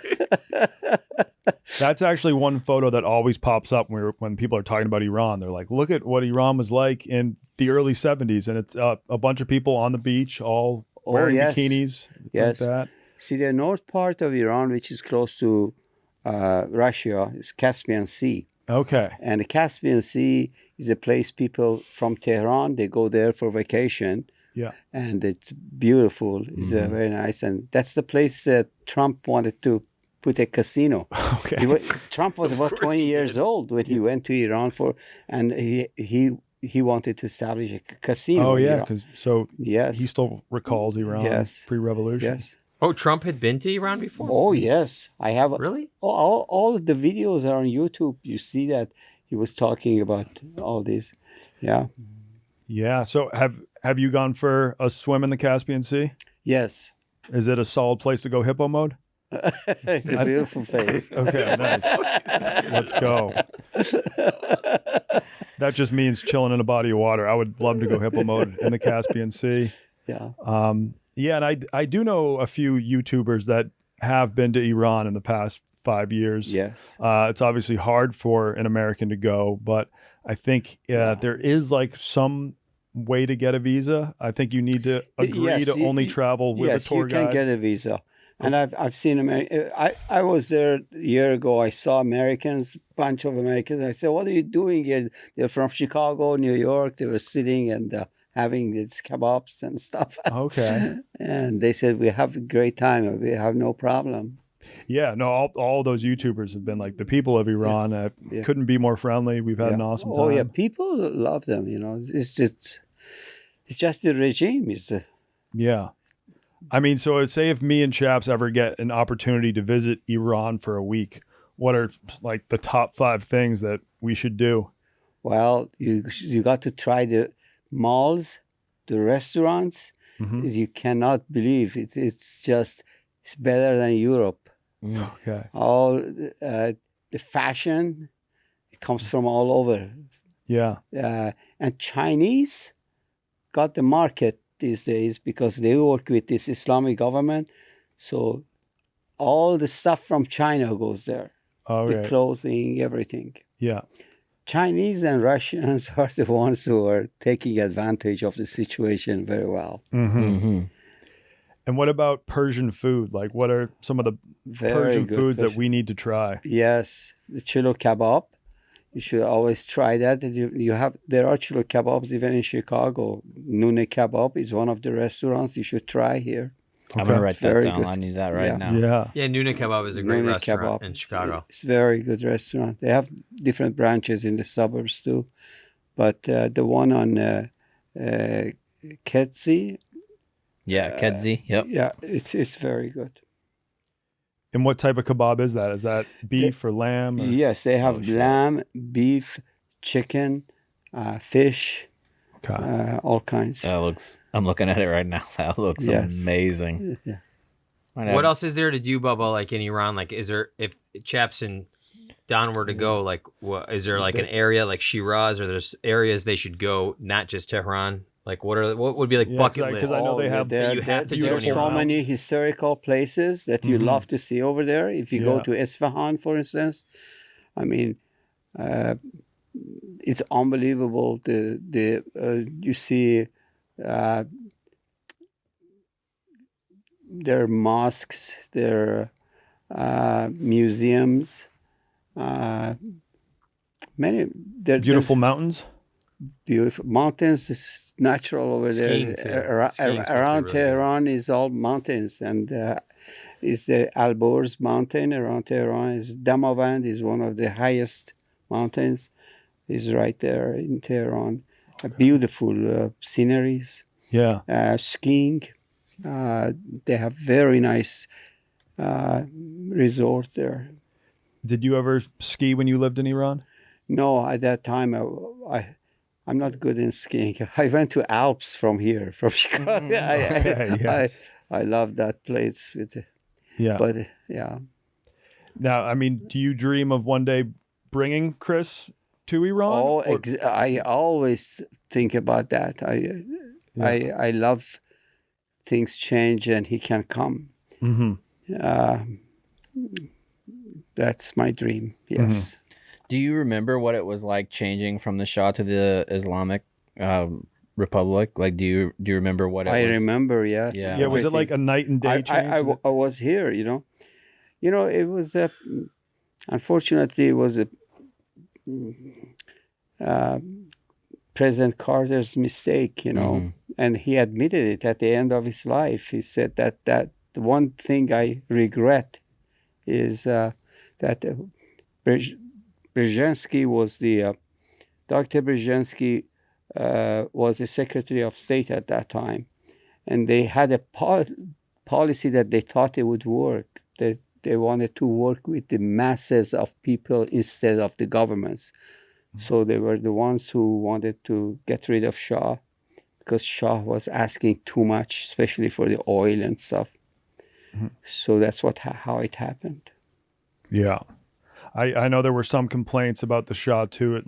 That's actually one photo that always pops up when people are talking about Iran. They're like, look at what Iran was like in the early 70s. And it's a bunch of people on the beach, all wearing bikinis. Yes. Like that. See, the north part of Iran, which is close to Russia, is Caspian Sea. Okay. And the Caspian Sea is a place people from Tehran, they go there for vacation. Yeah. And it's beautiful. It's very nice. And that's the place that Trump wanted to put a casino. Okay. Trump was about 20 years old when he went to Iran and he wanted to establish a casino. Oh, in yeah. Iran. Yes. He still recalls Iran pre-revolution. Yes. Oh, Trump had been to Iran before? Oh, yes. I have. Really? All of the videos are on YouTube. You see that he was talking about all this. Yeah. Yeah. So have you gone for a swim in the Caspian Sea? Yes. Is it a solid place to go hippo mode? It's a beautiful place. Okay, nice. Let's go. That just means chilling in a body of water. I would love to go hippo mode in the Caspian Sea. Yeah. Yeah, and I do know a few YouTubers that have been to Iran in the past 5 years. Yes. It's obviously hard for an American to go, but I think there is like some way to get a visa. I think you need to agree to only travel with a tour guide. Yes, you can get a visa. And I've seen I was there a year ago. I saw Americans, bunch of Americans. I said, "What are you doing here?" They're from Chicago, New York. They were sitting and having these kebabs and stuff. Okay. And they said, "We have a great time. We have no problem." Yeah, no, all those YouTubers have been like the people of Iran. Couldn't be more friendly. We've had an awesome time. Oh yeah, people love them. You know, it's just the regime is. Yeah. I mean, so say if me and Chaps ever get an opportunity to visit Iran for a week, what are like the top 5 things that we should do? Well, you got to try the malls, the restaurants. Mm-hmm. You cannot believe it. It's better than Europe. Okay. All the fashion, it comes from all over. Yeah. And Chinese got the market these days because they work with this Islamic government. So all the stuff from China goes there. Okay. The clothing, everything. Yeah. Chinese and Russians are the ones who are taking advantage of the situation very well. Mm-hmm. Mm-hmm. And what about Persian food? Like, what are some of the Persian foods that we need to try? Yes, the chilo kebab. You should always try that. There are chilo kebabs even in Chicago. Nune Kebab is one of the restaurants you should try here. I'm going to write that down. Good. I need that right now. Yeah. Yeah, Nuna Kebab is a great restaurant in Chicago. It's a very good restaurant. They have different branches in the suburbs too. But the one on Ketzi. Yeah, Kedzi. Yep. Yeah, it's very good. And what type of kebab is that? Is that beef or lamb? Or? Yes, they have lamb, beef, chicken, fish, all kinds. That looks. I'm looking at it right now. That looks amazing. Yeah. What else is there to do, Bubba? Like in Iran, like is there if Chaps and Don were to go, like what is there like an area like Shiraz, or there's areas they should go, not just Tehran? Like what would be like Yeah, bucket 'cause list? I know they have that you have to do there are in so Iran? many historical places that you love to see over there. If you go to Isfahan, for instance, I mean, it's unbelievable. You see their mosques, their museums, many beautiful mountains. Beautiful mountains. Is natural over Skiing, too. there. Skiing's supposed to be Around really Tehran is all mountains, and is the Alborz mountain around Tehran. Is Damavand is one of the highest mountains. Is right there in Tehran. Beautiful sceneries. Yeah. Skiing. They have very nice resort there. Did you ever ski when you lived in Iran? No, at that time I'm not good in skiing. I went to Alps from here, from Chicago. I love that place. But yeah. Now, I mean, do you dream of one day bringing Chris to Iran? Oh, I always think about that. I love things change and he can come. That's my dream. Yes. Do you remember what it was like changing from the Shah to the Islamic Republic? Like, do you remember what it was? I remember, yes. Yeah. Was it like a night and day change? I was here, it was unfortunately, it was President Carter's mistake, and he admitted it at the end of his life. He said that the one thing I regret is that Brzezinski was Dr. Brzezinski was the Secretary of State at that time, and they had a policy that they thought it would work. That they wanted to work with the masses of people instead of the governments. So they were the ones who wanted to get rid of Shah because Shah was asking too much, especially for the oil and stuff. So that's how it happened. Yeah. I know there were some complaints about the Shah too.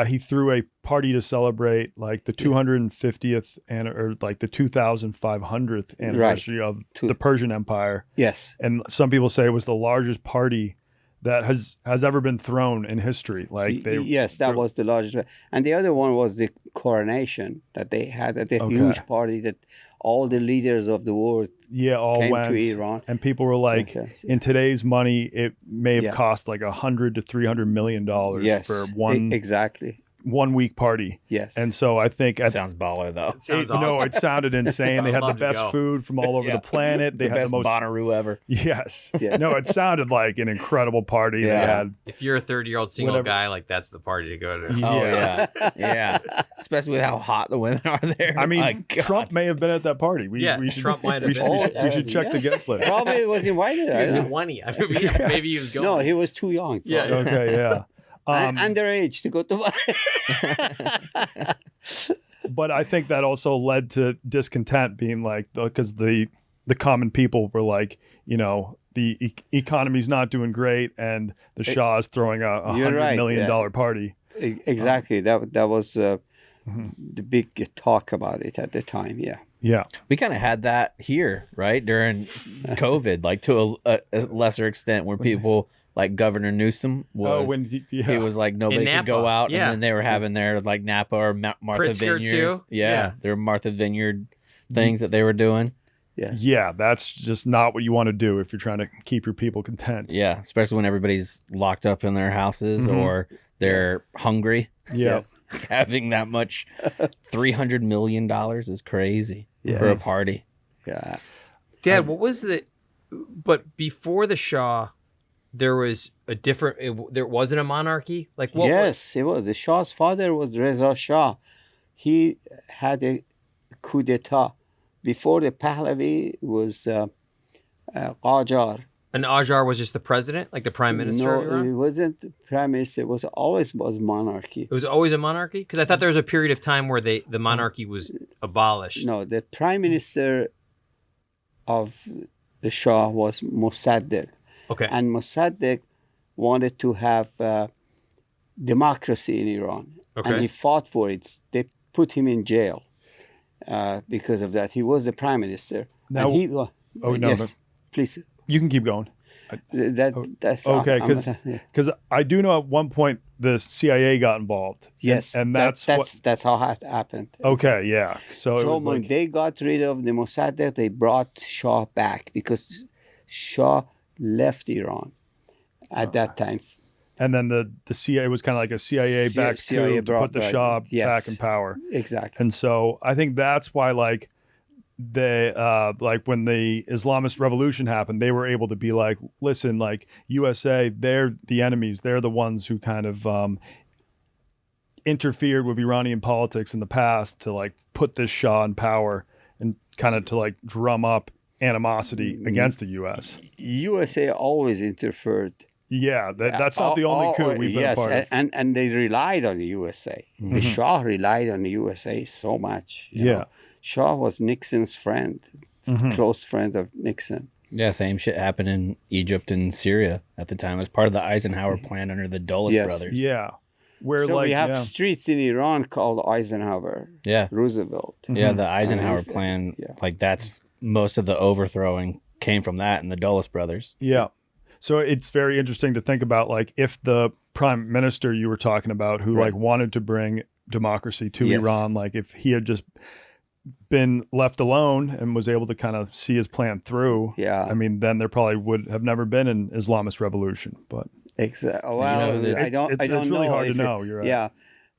He threw a party to celebrate like the 250th or like the 2500th anniversary of the Persian Empire. Yes. And some people say it was the largest party that has ever been thrown in history. That was the largest. And the other one was the coronation that they had at a huge party that all the leaders of the world came went to Iran. And people were like, in today's money, it may have cost like $100 to $300 million for one exactly 1 week party. Yes. And so I think it sounds baller though. It sounds awesome. No, it sounded insane. They had the best food from all over the planet. They had best the most Bonnaroo ever. Yes. No, it sounded like an incredible party. They had. If you're a 30-year-old single guy, like that's the party to go to. Yeah. Especially with how hot the women are there. I mean, Trump may have been at that party. Trump might have been. We should check the guest list. Probably was invited. He was 20. I mean, maybe he was going. No, he was too young. Yeah. Okay. Yeah. Underage to go to. But I think that also led to discontent, being like, because the common people were like, the economy's not doing great, and the Shah is throwing a $100 million party. Exactly. That was the big talk about it at the time. Yeah. Yeah. We kind of had that here, right? During COVID, like to a lesser extent, where people like Governor Newsom was. He was like, nobody could go out. And then they were having their like Napa or Martha Pritzker Vineyards. too. Yeah. There were Martha Vineyard things that they were doing. Yes. Yeah. That's just not what you want to do if you're trying to keep your people content. Yeah. Especially when everybody's locked up in their houses or they're hungry. Yeah. Having that much $300 million is crazy for a party. Yeah. Dad, what was but before the Shah, there was a different, there wasn't a monarchy? Like what? Yes, it was. The Shah's father was Reza Shah. He had a coup d'etat. Before the Pahlavi was Qajar. And Qajar was just the president, like the prime minister of No, Iran? it wasn't the prime minister. It was always monarchy. It was always a monarchy? Because I thought there was a period of time where the monarchy was abolished. No, the prime minister of the Shah was Mossadegh. Okay. And Mossadegh wanted to have democracy in Iran. Okay. And he fought for it. They put him in jail. because of that. He was the prime minister. Now, and he, no, yes, please. You can keep going. That's okay, because I do know at one point the CIA got involved. Yes, and that's how it happened. Okay, yeah. So it was when like, they got rid of the Mossadegh, they brought Shah back because Shah left Iran at that time. And then the CIA was kind of like a CIA-backed coup to put the Shah back in power. Exactly. And so I think that's why, like, they like when the Islamist revolution happened, they were able to be like, listen, like USA, they're the enemies. They're the ones who kind of interfered with Iranian politics in the past to like put this Shah in power and kind of to like drum up animosity against the US. USA always interfered. Yeah, that's not the only coup we've been a part of. And they relied on the USA. The Shah relied on the USA so much. You know? Shah was Nixon's friend, close friend of Nixon. Yeah, same shit happened in Egypt and Syria at the time as part of the Eisenhower plan under the Dulles brothers. Yeah. Where so we have streets in Iran called Eisenhower. Yeah. Roosevelt. Yeah, the Eisenhower plan, like that's most of the overthrowing came from that and the Dulles brothers. Yeah. So it's very interesting to think about, like, if the prime minister you were talking about who like wanted to bring democracy to Iran, like if he had just been left alone and was able to kind of see his plan through, I mean, then there probably would have never been an Islamist revolution. But exactly. Well, I don't it's know. It's really hard to know. You're right.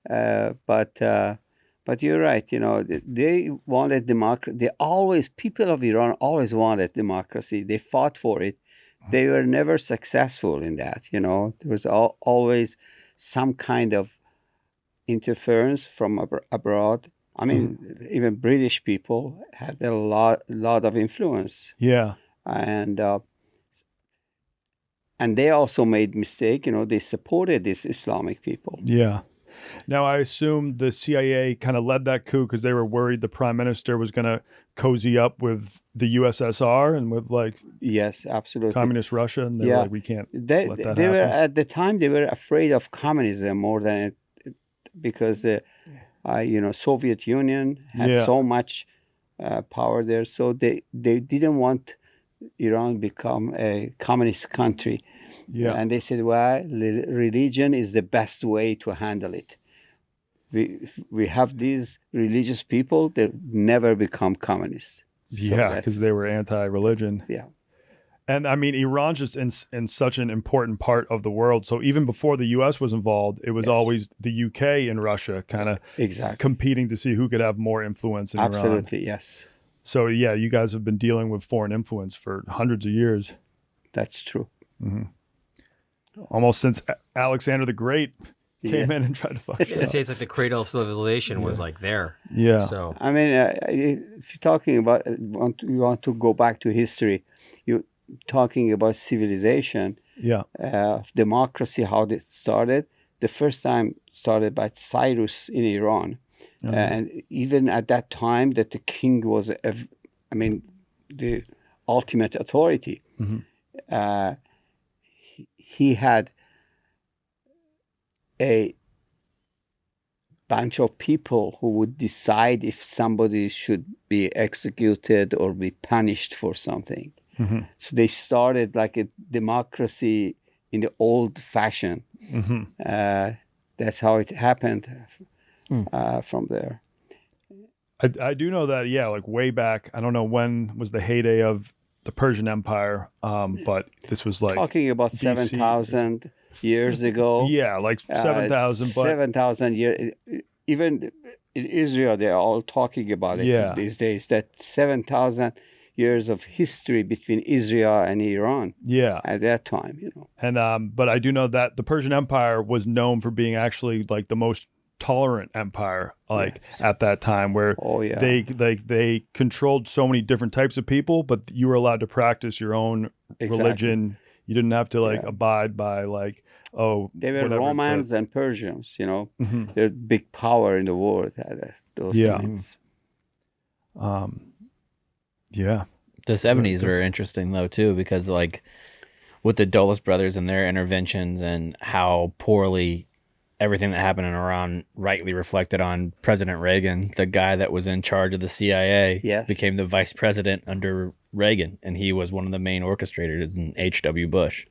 Yeah, but you're right. You know, they wanted democracy. People of Iran always wanted democracy. They fought for it. They were never successful in that. You know, there was always some kind of interference from abroad. I mean, even British people had a lot of influence. Yeah, and they also made mistake. You know, they supported these Islamic people. Yeah. Now, I assume the CIA kind of led that coup because they were worried the prime minister was going to cozy up with the USSR and with like absolutely communist Russia, and they were like, we can't let that happen. Were at the time they were afraid of communism more than because the Soviet Union had so much power there, so they didn't want Iran to become a communist country. Yeah, and they said, well, religion is the best way to handle it. We have these religious people that never become communists. So because they were anti-religion. Yeah. And I mean, Iran's just in such an important part of the world. So even before the U.S. was involved, it was always the U.K. and Russia kind of competing to see who could have more influence in Iran. Absolutely, yes. So yeah, you guys have been dealing with foreign influence for hundreds of years. That's true. Mm-hmm. Almost since Alexander the Great came in and tried to fuck it up. It's like the cradle of civilization was like there. Yeah. So I mean, if you're talking about you want to go back to history, you're talking about civilization. Yeah. Democracy, how it started. The first time started by Cyrus in Iran, and even at that time, that the king was, the ultimate authority. Mm-hmm. He had a bunch of people who would decide if somebody should be executed or be punished for something. Mm-hmm. So they started like a democracy in the old fashion. Mm-hmm. That's how it happened from there. I do know that, like way back, I don't know when was the heyday of the Persian Empire, but this was like talking about 7,000 years ago. Yeah, like 7,000. 7,000 years. Even in Israel, they're all talking about it these days. That 7,000 years of history between Israel and Iran. Yeah, at that time, And but I do know that the Persian Empire was known for being actually like the most tolerant empire at that time, where they controlled so many different types of people, but you were allowed to practice your own religion. You didn't have to abide by they were Romans and Persians, Mm-hmm. They're big power in the world at those times. The 70s were interesting though too, because with the Dulles brothers and their interventions and how poorly everything that happened in Iran rightly reflected on President Reagan, the guy that was in charge of the CIA, became the vice president under Reagan, and he was one of the main orchestrators in H.W. Bush.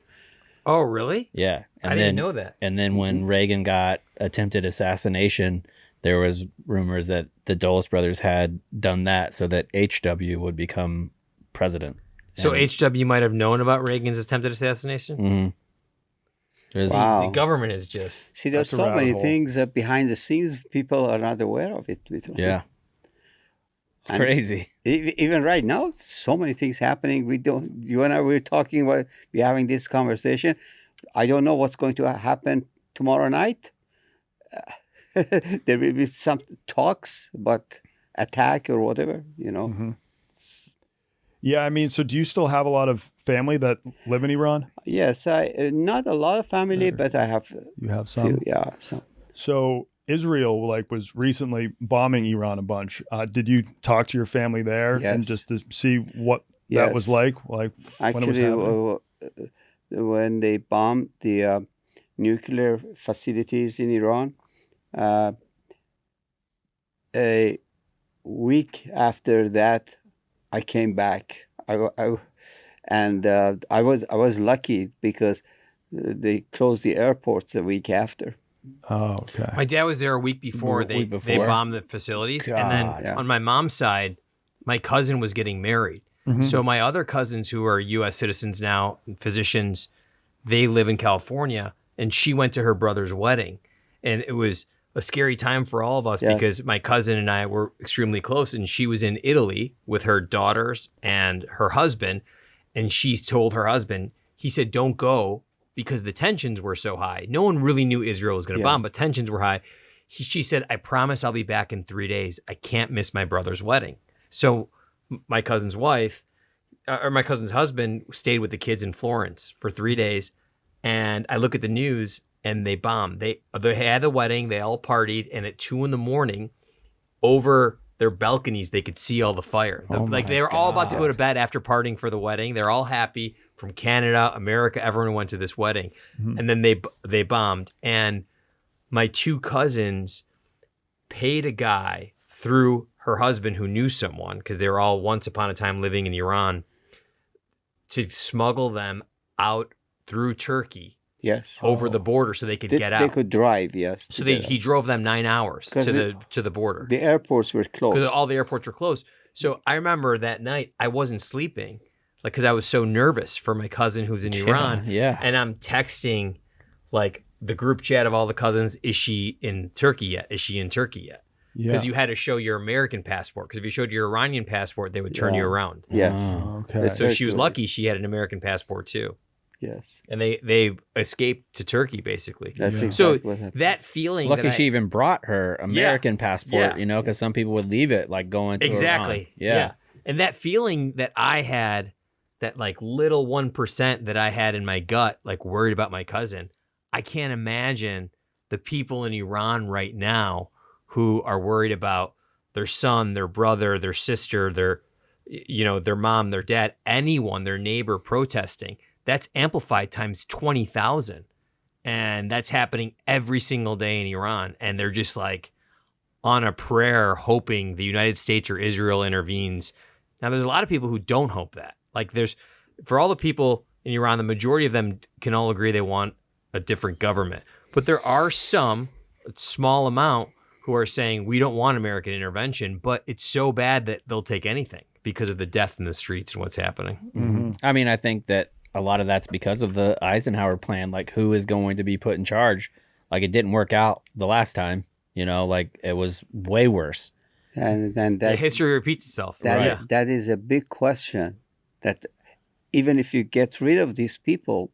Oh, really? Yeah. And I didn't know that. And then when Reagan got attempted assassination, there was rumors that the Dulles brothers had done that so that H.W. would become president. So H.W. might have known about Reagan's attempted assassination? Mm-hmm. Wow. The government is just... See, there's so many things behind the scenes. People are not aware of it. Yeah. It's crazy. Even right now, so many things happening. You and I were talking about, we're having this conversation. I don't know what's going to happen tomorrow night. There will be some talks about attack or whatever, Mm-hmm. Yeah, I mean, so do you still have a lot of family that live in Iran? Yes, not a lot of family, but I have. You have some? Some. So Israel was recently bombing Iran a bunch. Did you talk to your family there and just to see what that was like? Actually, when they bombed the nuclear facilities in Iran, a week after that, I came back. I was lucky because they closed the airports a week after. Oh, okay. My dad was there a week before they bombed the facilities. And then on my mom's side, my cousin was getting married. Mm-hmm. So my other cousins who are U.S. citizens now, physicians, they live in California, and she went to her brother's wedding. And it was a scary time for all of us because my cousin and I were extremely close, and she was in Italy with her daughters and her husband. And she told her husband, he said, don't go because the tensions were so high. No one really knew Israel was going to bomb, but tensions were high. She said, I promise I'll be back in 3 days. I can't miss my brother's wedding. So my cousin's wife, or my cousin's husband, stayed with the kids in Florence for 3 days. And I look at the news, and they bombed. They had the wedding, they all partied, and at 2 a.m, over their balconies, they could see all the fire. They were all about to go to bed after partying for the wedding. They're all happy from Canada, America, everyone went to this wedding. Mm-hmm. And then they bombed. And my 2 cousins paid a guy through her husband who knew someone, because they were all once upon a time living in Iran, to smuggle them out through Turkey. Yes. Over the border so they could get out. They could drive, yes. So he drove them 9 hours to the border. The airports were closed. Because all the airports were closed. So I remember that night I wasn't sleeping, because I was so nervous for my cousin who's in Iran. Yeah. And I'm texting the group chat of all the cousins, is she in Turkey yet? Is she in Turkey yet? Because you had to show your American passport. Because if you showed your Iranian passport, they would turn you around. Yes. Oh, okay. So she was lucky she had an American passport too. Yes. And they escaped to Turkey, basically. That's exactly so what happened. that feeling. Lucky she even brought her American passport, because some people would leave it going to Iran. Yeah. And that feeling that I had, that little 1% that I had in my gut, worried about my cousin, I can't imagine the people in Iran right now who are worried about their son, their brother, their sister, their mom, their dad, anyone, their neighbor protesting. That's amplified times 20,000. And that's happening every single day in Iran. And they're just on a prayer, hoping the United States or Israel intervenes. Now, there's a lot of people who don't hope that. For all the people in Iran, the majority of them can all agree they want a different government. But there are some, a small amount, who are saying we don't want American intervention, but it's so bad that they'll take anything because of the death in the streets and what's happening. Mm-hmm. I mean, I think that a lot of that's because of the Eisenhower plan, who is going to be put in charge. It didn't work out the last time, it was way worse. And then that history repeats itself. That is a big question, that even if you get rid of these people,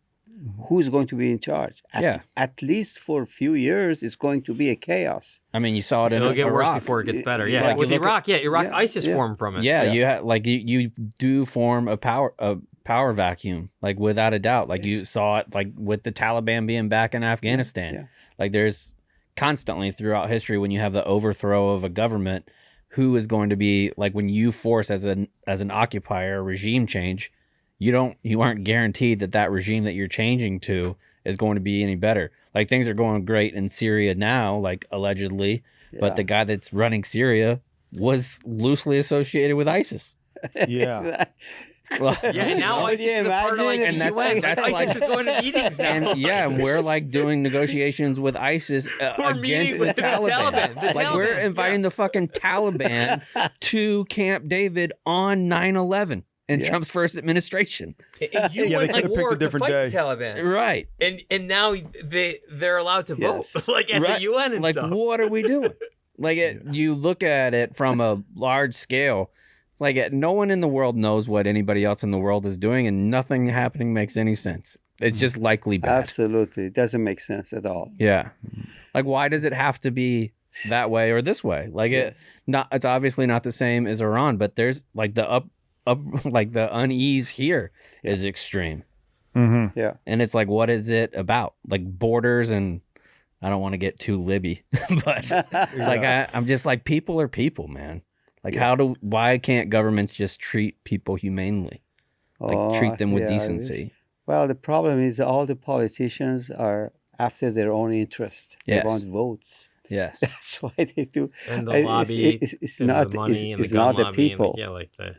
who's going to be in charge? At least for a few years, it's going to be a chaos. I mean, you saw it in Iraq. It'll get worse Iraq. Before it gets better. Yeah, with Iraq, ISIS formed from it. Yeah, you had you do form a power vacuum, without a doubt. You saw it with the Taliban being back in Afghanistan. There's constantly throughout history, when you have the overthrow of a government, who is going to be when you force as an occupier regime change, you aren't guaranteed that regime that you're changing to is going to be any better. Like things are going great in Syria now, like allegedly, but the guy that's running Syria was loosely associated with ISIS. Yeah. Well, Yeah, now ISIS is a part of like And the that's- UN. that's ISIS like- is going to meetings now. and we're like doing negotiations with ISIS We're meeting against the with the Taliban. Taliban. The Like we're Taliban, inviting the fucking Taliban to Camp David on 9/11 in Trump's first administration. And you Yeah, went they to could've picked war a different to fight day. the Taliban. Right. And now they're allowed to vote, like at Right. the UN and Like, stuff. what are we doing? Like, you look at it from a large scale. It's like no one in the world knows what anybody else in the world is doing, and nothing happening makes any sense. It's just likely bad. Absolutely. It doesn't make sense at all. Yeah. Like, why does it have to be that way or this way? Like, it's obviously not the same as Iran, but there's like the up like the unease here is extreme. Mm-hmm. Yeah. And it's like, what is it about? Like borders, and I don't want to get too Libby, but like I'm just like, people are people, man. Like why can't governments just treat people humanely? Like treat them with decency. Well, the problem is all the politicians are after their own interest. Yes. They want votes. Yes. That's why they do. And the lobby, it's and not the money, and it's the gun not the lobby, people. and like the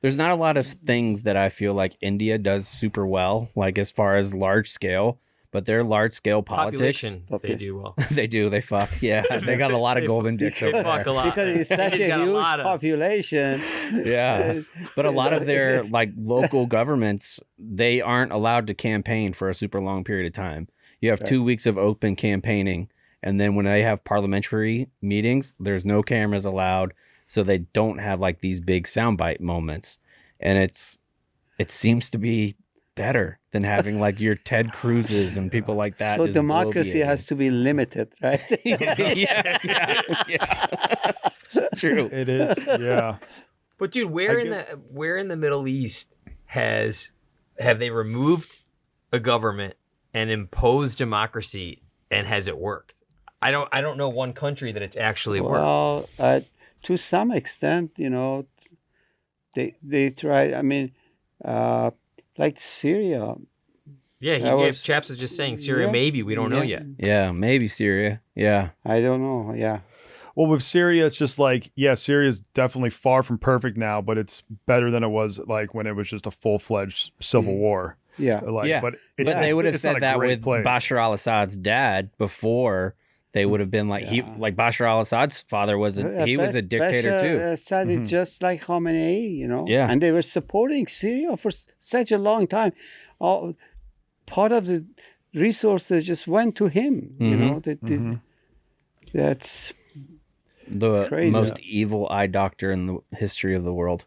There's not a lot of things that I feel like India does super well, like as far as large scale, but their large scale politics, population, they do well. they fuck. Yeah. They got a lot of golden dicks They over fuck there. a lot. Because it's such He's a got huge lot of- population. Yeah. But a lot of their like local governments, they aren't allowed to campaign for a super long period of time. You have 2 weeks of open campaigning, and then when they have parliamentary meetings, there's no cameras allowed, so they don't have like these big soundbite moments. And it seems to be better than having like your Ted Cruz's and people like that. So just democracy bloviating. has to be limited, right? yeah. True. It is. Yeah. But dude, where in the Middle East have they removed a government and imposed democracy, and has it worked? I don't know one country that it's actually worked. Well, to some extent, they try. I mean, like Syria. Yeah, Chaps was just saying Syria. Maybe we don't know yet. Yeah, maybe Syria. Yeah. I don't know. Yeah. Well, with Syria, it's just like, Syria is definitely far from perfect now, but it's better than it was like when it was just a full-fledged civil war. Yeah. But they would have it's not said a that great with place. Bashar al-Assad's dad before. They would have been like like Bashar al-Assad's father was a dictator too. Assad is just like Khamenei, Yeah. And they were supporting Syria for such a long time. Part of the resources just went to him. That's The crazy. most evil eye doctor in the history of the world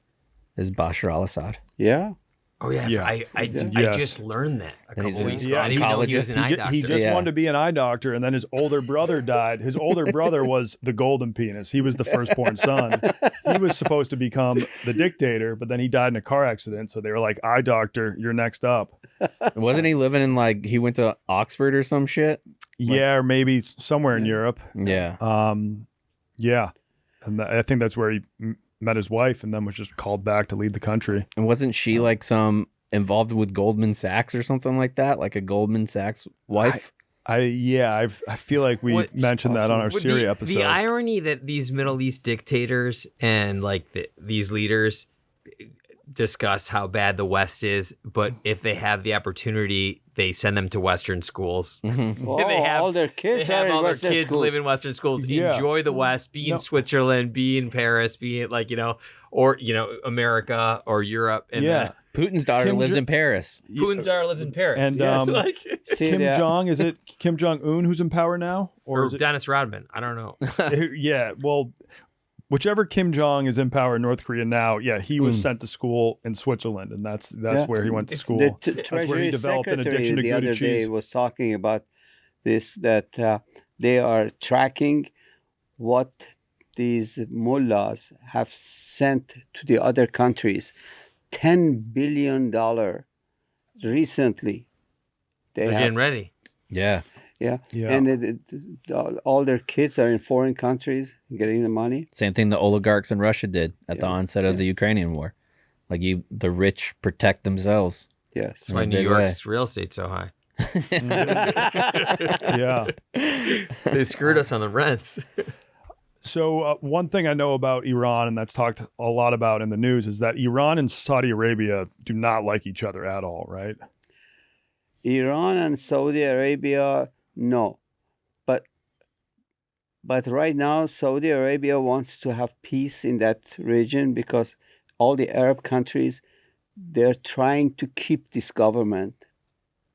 is Bashar al-Assad. Yeah. Oh yeah, Yeah. I Yes. just learned that a couple he's a weeks ago. I didn't Yeah, even know he was an eye doctor. He just Yeah. wanted to be an eye doctor, and then his older brother died. His older brother was the golden penis. He was the firstborn son. He was supposed to become the dictator, but then he died in a car accident. So they were like, eye doctor, you're next up. Wasn't he living in like he went to Oxford or some shit? Yeah, or maybe somewhere in Europe. Yeah. Yeah. And I think that's where he met his wife and then was just called back to lead the country. And wasn't she like some involved with Goldman Sachs or something like that? Like a Goldman Sachs wife? I feel like we mentioned that on our Well, Syria the episode. irony that these Middle East dictators and like these leaders discuss how bad the West is, but if they have the opportunity, they send them to Western schools. All their kids They have are in all their Western kids schools. live in Western schools. Yeah. Enjoy the West. Be in Switzerland. Be in Paris. Be in or America or Europe. And Putin's daughter lives in Paris. Putin's daughter lives in Paris. And Kim Jong, is it Kim Jong-un who's in power now? or is it Dennis Rodman. I don't know. Yeah, well, whichever Kim Jong is in power in North Korea now, he was sent to school in Switzerland, and that's where he went to school. The That's where he Treasury developed an Secretary addiction to the Gouda other day cheese. was talking about this, that they are tracking what these mullahs have sent to the other countries. $10 billion recently. They're getting ready. Yeah. Yeah. And all their kids are in foreign countries getting the money. Same thing the oligarchs in Russia did at the onset of the Ukrainian war. Like the rich protect themselves. Yes. That's why New York's real estate's so high. Yeah. They screwed us on the rents. So one thing I know about Iran, and that's talked a lot about in the news, is that Iran and Saudi Arabia do not like each other at all, right? Iran and Saudi Arabia, no. But right now, Saudi Arabia wants to have peace in that region because all the Arab countries, they're trying to keep this government.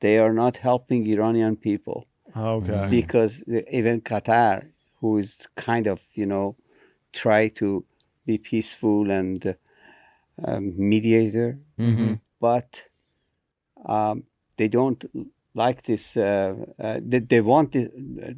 They are not helping Iranian people. Okay. Because even Qatar, who is kind of, try to be peaceful and mediator, but they don't like this. They want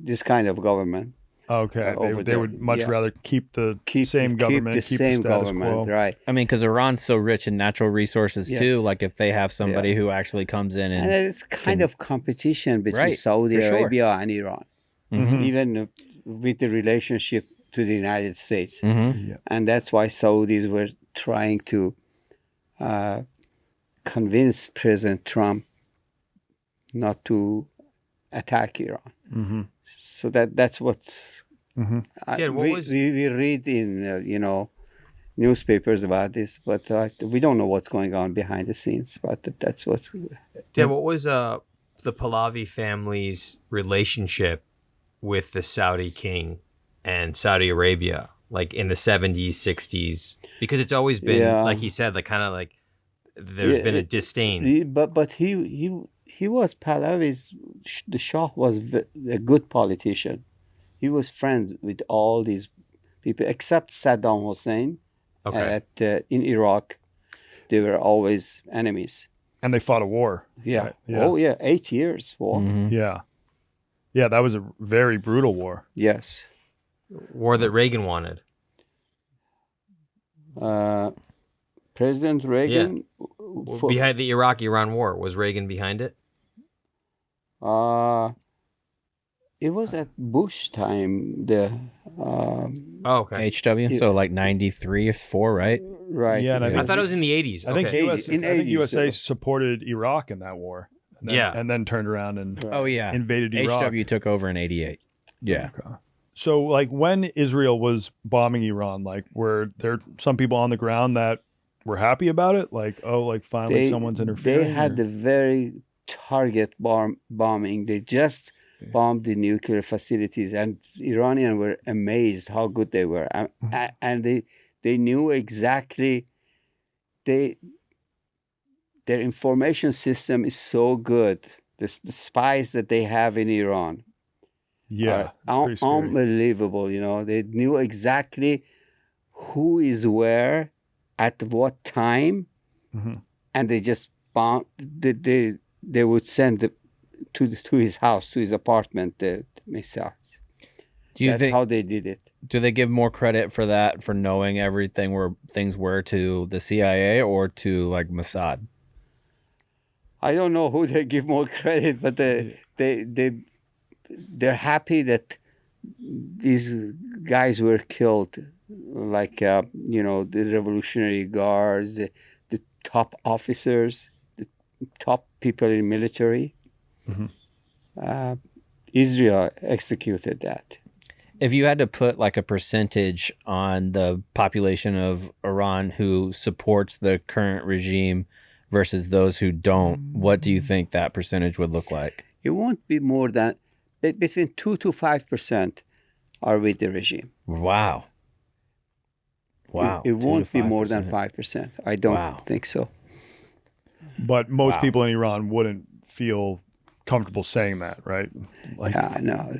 this kind of government. Okay, they would much rather keep the same government, keep the same status government, quo. right? I mean, because Iran's so rich in natural resources Yes. too. Like if they have somebody who actually comes in And it's kind of competition between Right, Saudi for sure. Arabia and Iran, even with the relationship to the United States. And that's why Saudis were trying to convince President Trump not to attack Iran. So that's what Dad, what was- we read in newspapers about this, but we don't know what's going on behind the scenes. But that's what's. Dad, what was the Pahlavi family's relationship with the Saudi king and Saudi Arabia, like in the 70s, 60s? Because it's always been, like he said, like kind of like there's been a disdain. But he was Pahlavi's. The Shah was a good politician. He was friends with all these people except Saddam Hussein. Okay. In Iraq, they were always enemies. And they fought a war. Yeah. Right? Yeah. Oh yeah, 8 years war. Yeah. Yeah, that was a very brutal war. Yes. War that Reagan wanted. President Reagan. Behind the Iraq-Iran war, was Reagan behind it? It was at Bush time. Okay. HW. So like 93 or 4, right? Right. Yeah, and I thought it was in the 80s. I think, Okay. USA supported Iraq in that war. And then, and then turned around and Oh yeah, invaded Iraq. HW took over in '88. Yeah. Okay. So like when Israel was bombing Iran, like were there some people on the ground that were happy about it? Like, oh, like finally someone's interfering? They had the very target bombing. They just bombed the nuclear facilities, and Iranians were amazed how good they were. And they knew exactly, their information system is so good. The spies that they have in Iran are unbelievable. They knew exactly who is where at what time, and they just bombed. They would send to his house, to his apartment, the missiles. That's how they did it. Do they give more credit for that, for knowing everything where things were, to the CIA or to like Mossad? I don't know who they give more credit, but they're happy that these guys were killed, like the Revolutionary Guards, the top officers, the top people in military. Israel executed that. If you had to put like a percentage on the population of Iran who supports the current regime versus those who don't, what do you think that percentage would look like? It won't be more than between 2 to 5% are with the regime. Wow. It won't be more than 5%. I don't think so. But most people in Iran wouldn't feel comfortable saying that, right? Like, no.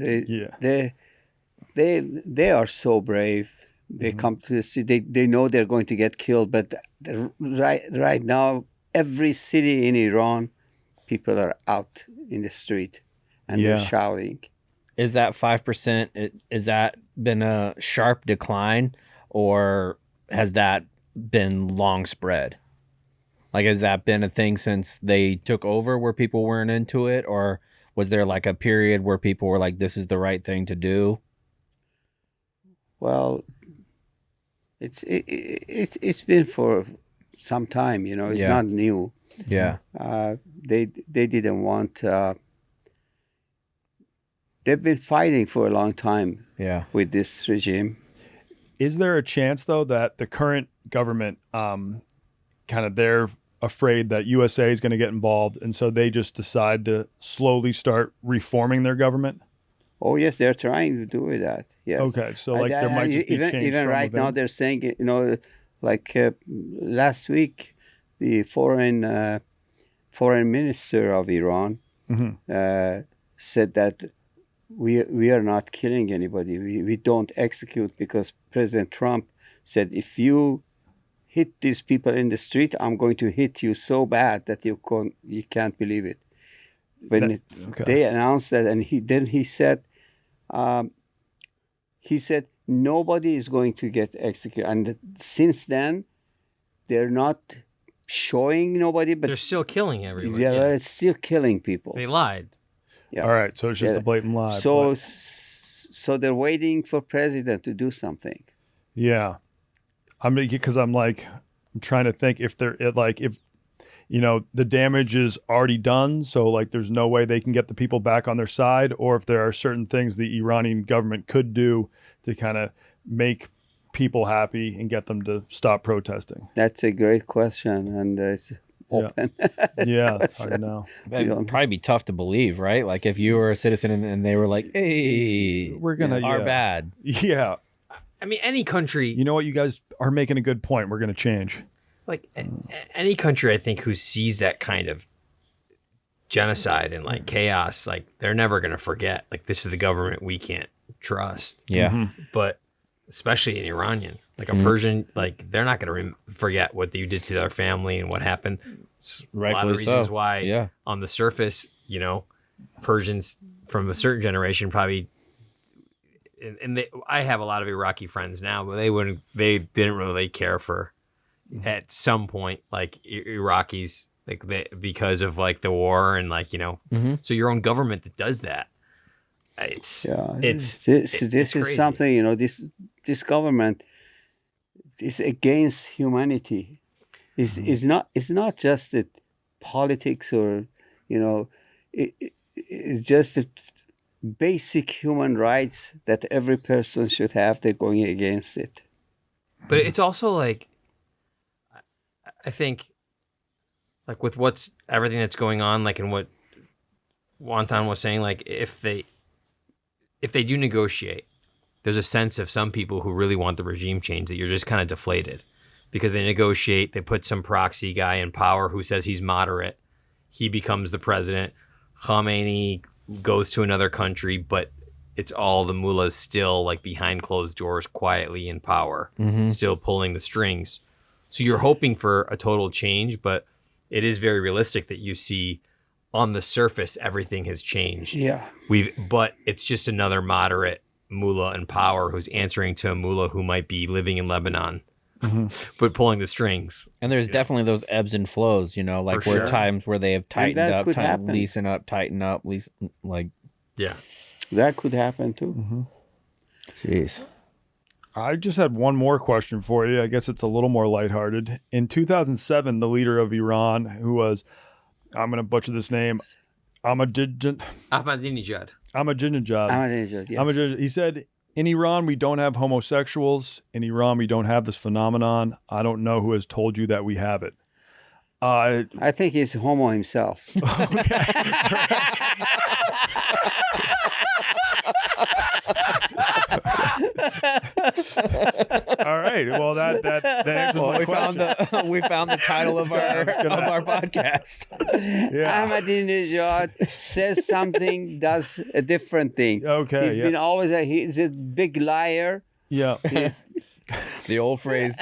They are so brave. They come to the city. They know they're going to get killed, but right now, every city in Iran, people are out in the street and they're shouting. Is that 5%? Is that been a sharp decline, or has that been long spread? Like, has that been a thing since they took over where people weren't into it, or was there like a period where people were like, "This is the right thing to do"? Well, it's been for some time. It's not new. Yeah. They didn't want they've been fighting for a long time. Yeah. With this regime. Is there a chance though that the current government, they're afraid that USA is going to get involved, and so they just decide to slowly start reforming their government? Oh yes, they're trying to do that. Yes. Okay, so there might just be change even from right within. now they're saying, last week, the foreign minister of Iran said that we are not killing anybody. We don't execute because President Trump said if you hit these people in the street, I'm going to hit you so bad that you can't believe it. When they announced that, and he said nobody is going to get executed. And since then, they're not showing nobody, but they're still killing everyone. Yeah, still killing people. They lied. Yeah. All right, so it's just a blatant lie. So they're waiting for president to do something. Yeah, I'm trying to think if the damage is already done, so there's no way they can get the people back on their side, or if there are certain things the Iranian government could do to kind of make people happy and get them to stop protesting. That's a great question, and it's open. Yeah, I know. It'd probably be tough to believe, right? Like if you were a citizen and they were like, "Hey, we're gonna our bad." Yeah. I mean, any country. You know what? You guys are making a good point. We're gonna change. Any country, I think, who sees that kind of genocide and chaos, they're never gonna forget. This is the government we can't trust. Yeah. But especially an Iranian, a Persian, they're not going to forget what you did to their family and what happened. Rightfully a lot of reasons so. why on the surface, Persians from a certain generation probably, and I have a lot of Iraqi friends now, but they didn't really care for, at some point, Iraqis, because of the war and so your own government that does that. This is crazy. something, this government is against humanity. It's not just that politics or it's just the basic human rights that every person should have. They're going against it. But it's also I think with everything that's going on, and what Wonton was saying, if they do negotiate, there's a sense of some people who really want the regime change that you're just kind of deflated because they negotiate, they put some proxy guy in power who says he's moderate. He becomes the president. Khamenei goes to another country, but it's all the mullahs still behind closed doors, quietly in power, still pulling the strings. So you're hoping for a total change, but it is very realistic that you see on the surface, everything has changed. Yeah. But it's just another moderate mullah in power who's answering to a mullah who might be living in Lebanon, but pulling the strings. And there's definitely those ebbs and flows, times where they have tightened up, loosen up, tighten up, yeah. That could happen too. Jeez. I just had one more question for you. I guess it's a little more lighthearted. In 2007, the leader of Iran, who was, I'm going to butcher this name, Ahmadinejad. Yes. He said, in Iran, we don't have homosexuals. In Iran, we don't have this phenomenon. I don't know who has told you that we have it. I think he's homo himself. All right. Well, that answers my question. We found the title of our podcast. Yeah. Ahmadinejad says something, does a different thing. Okay. He's been always he's a big liar. Yeah. The old phrase,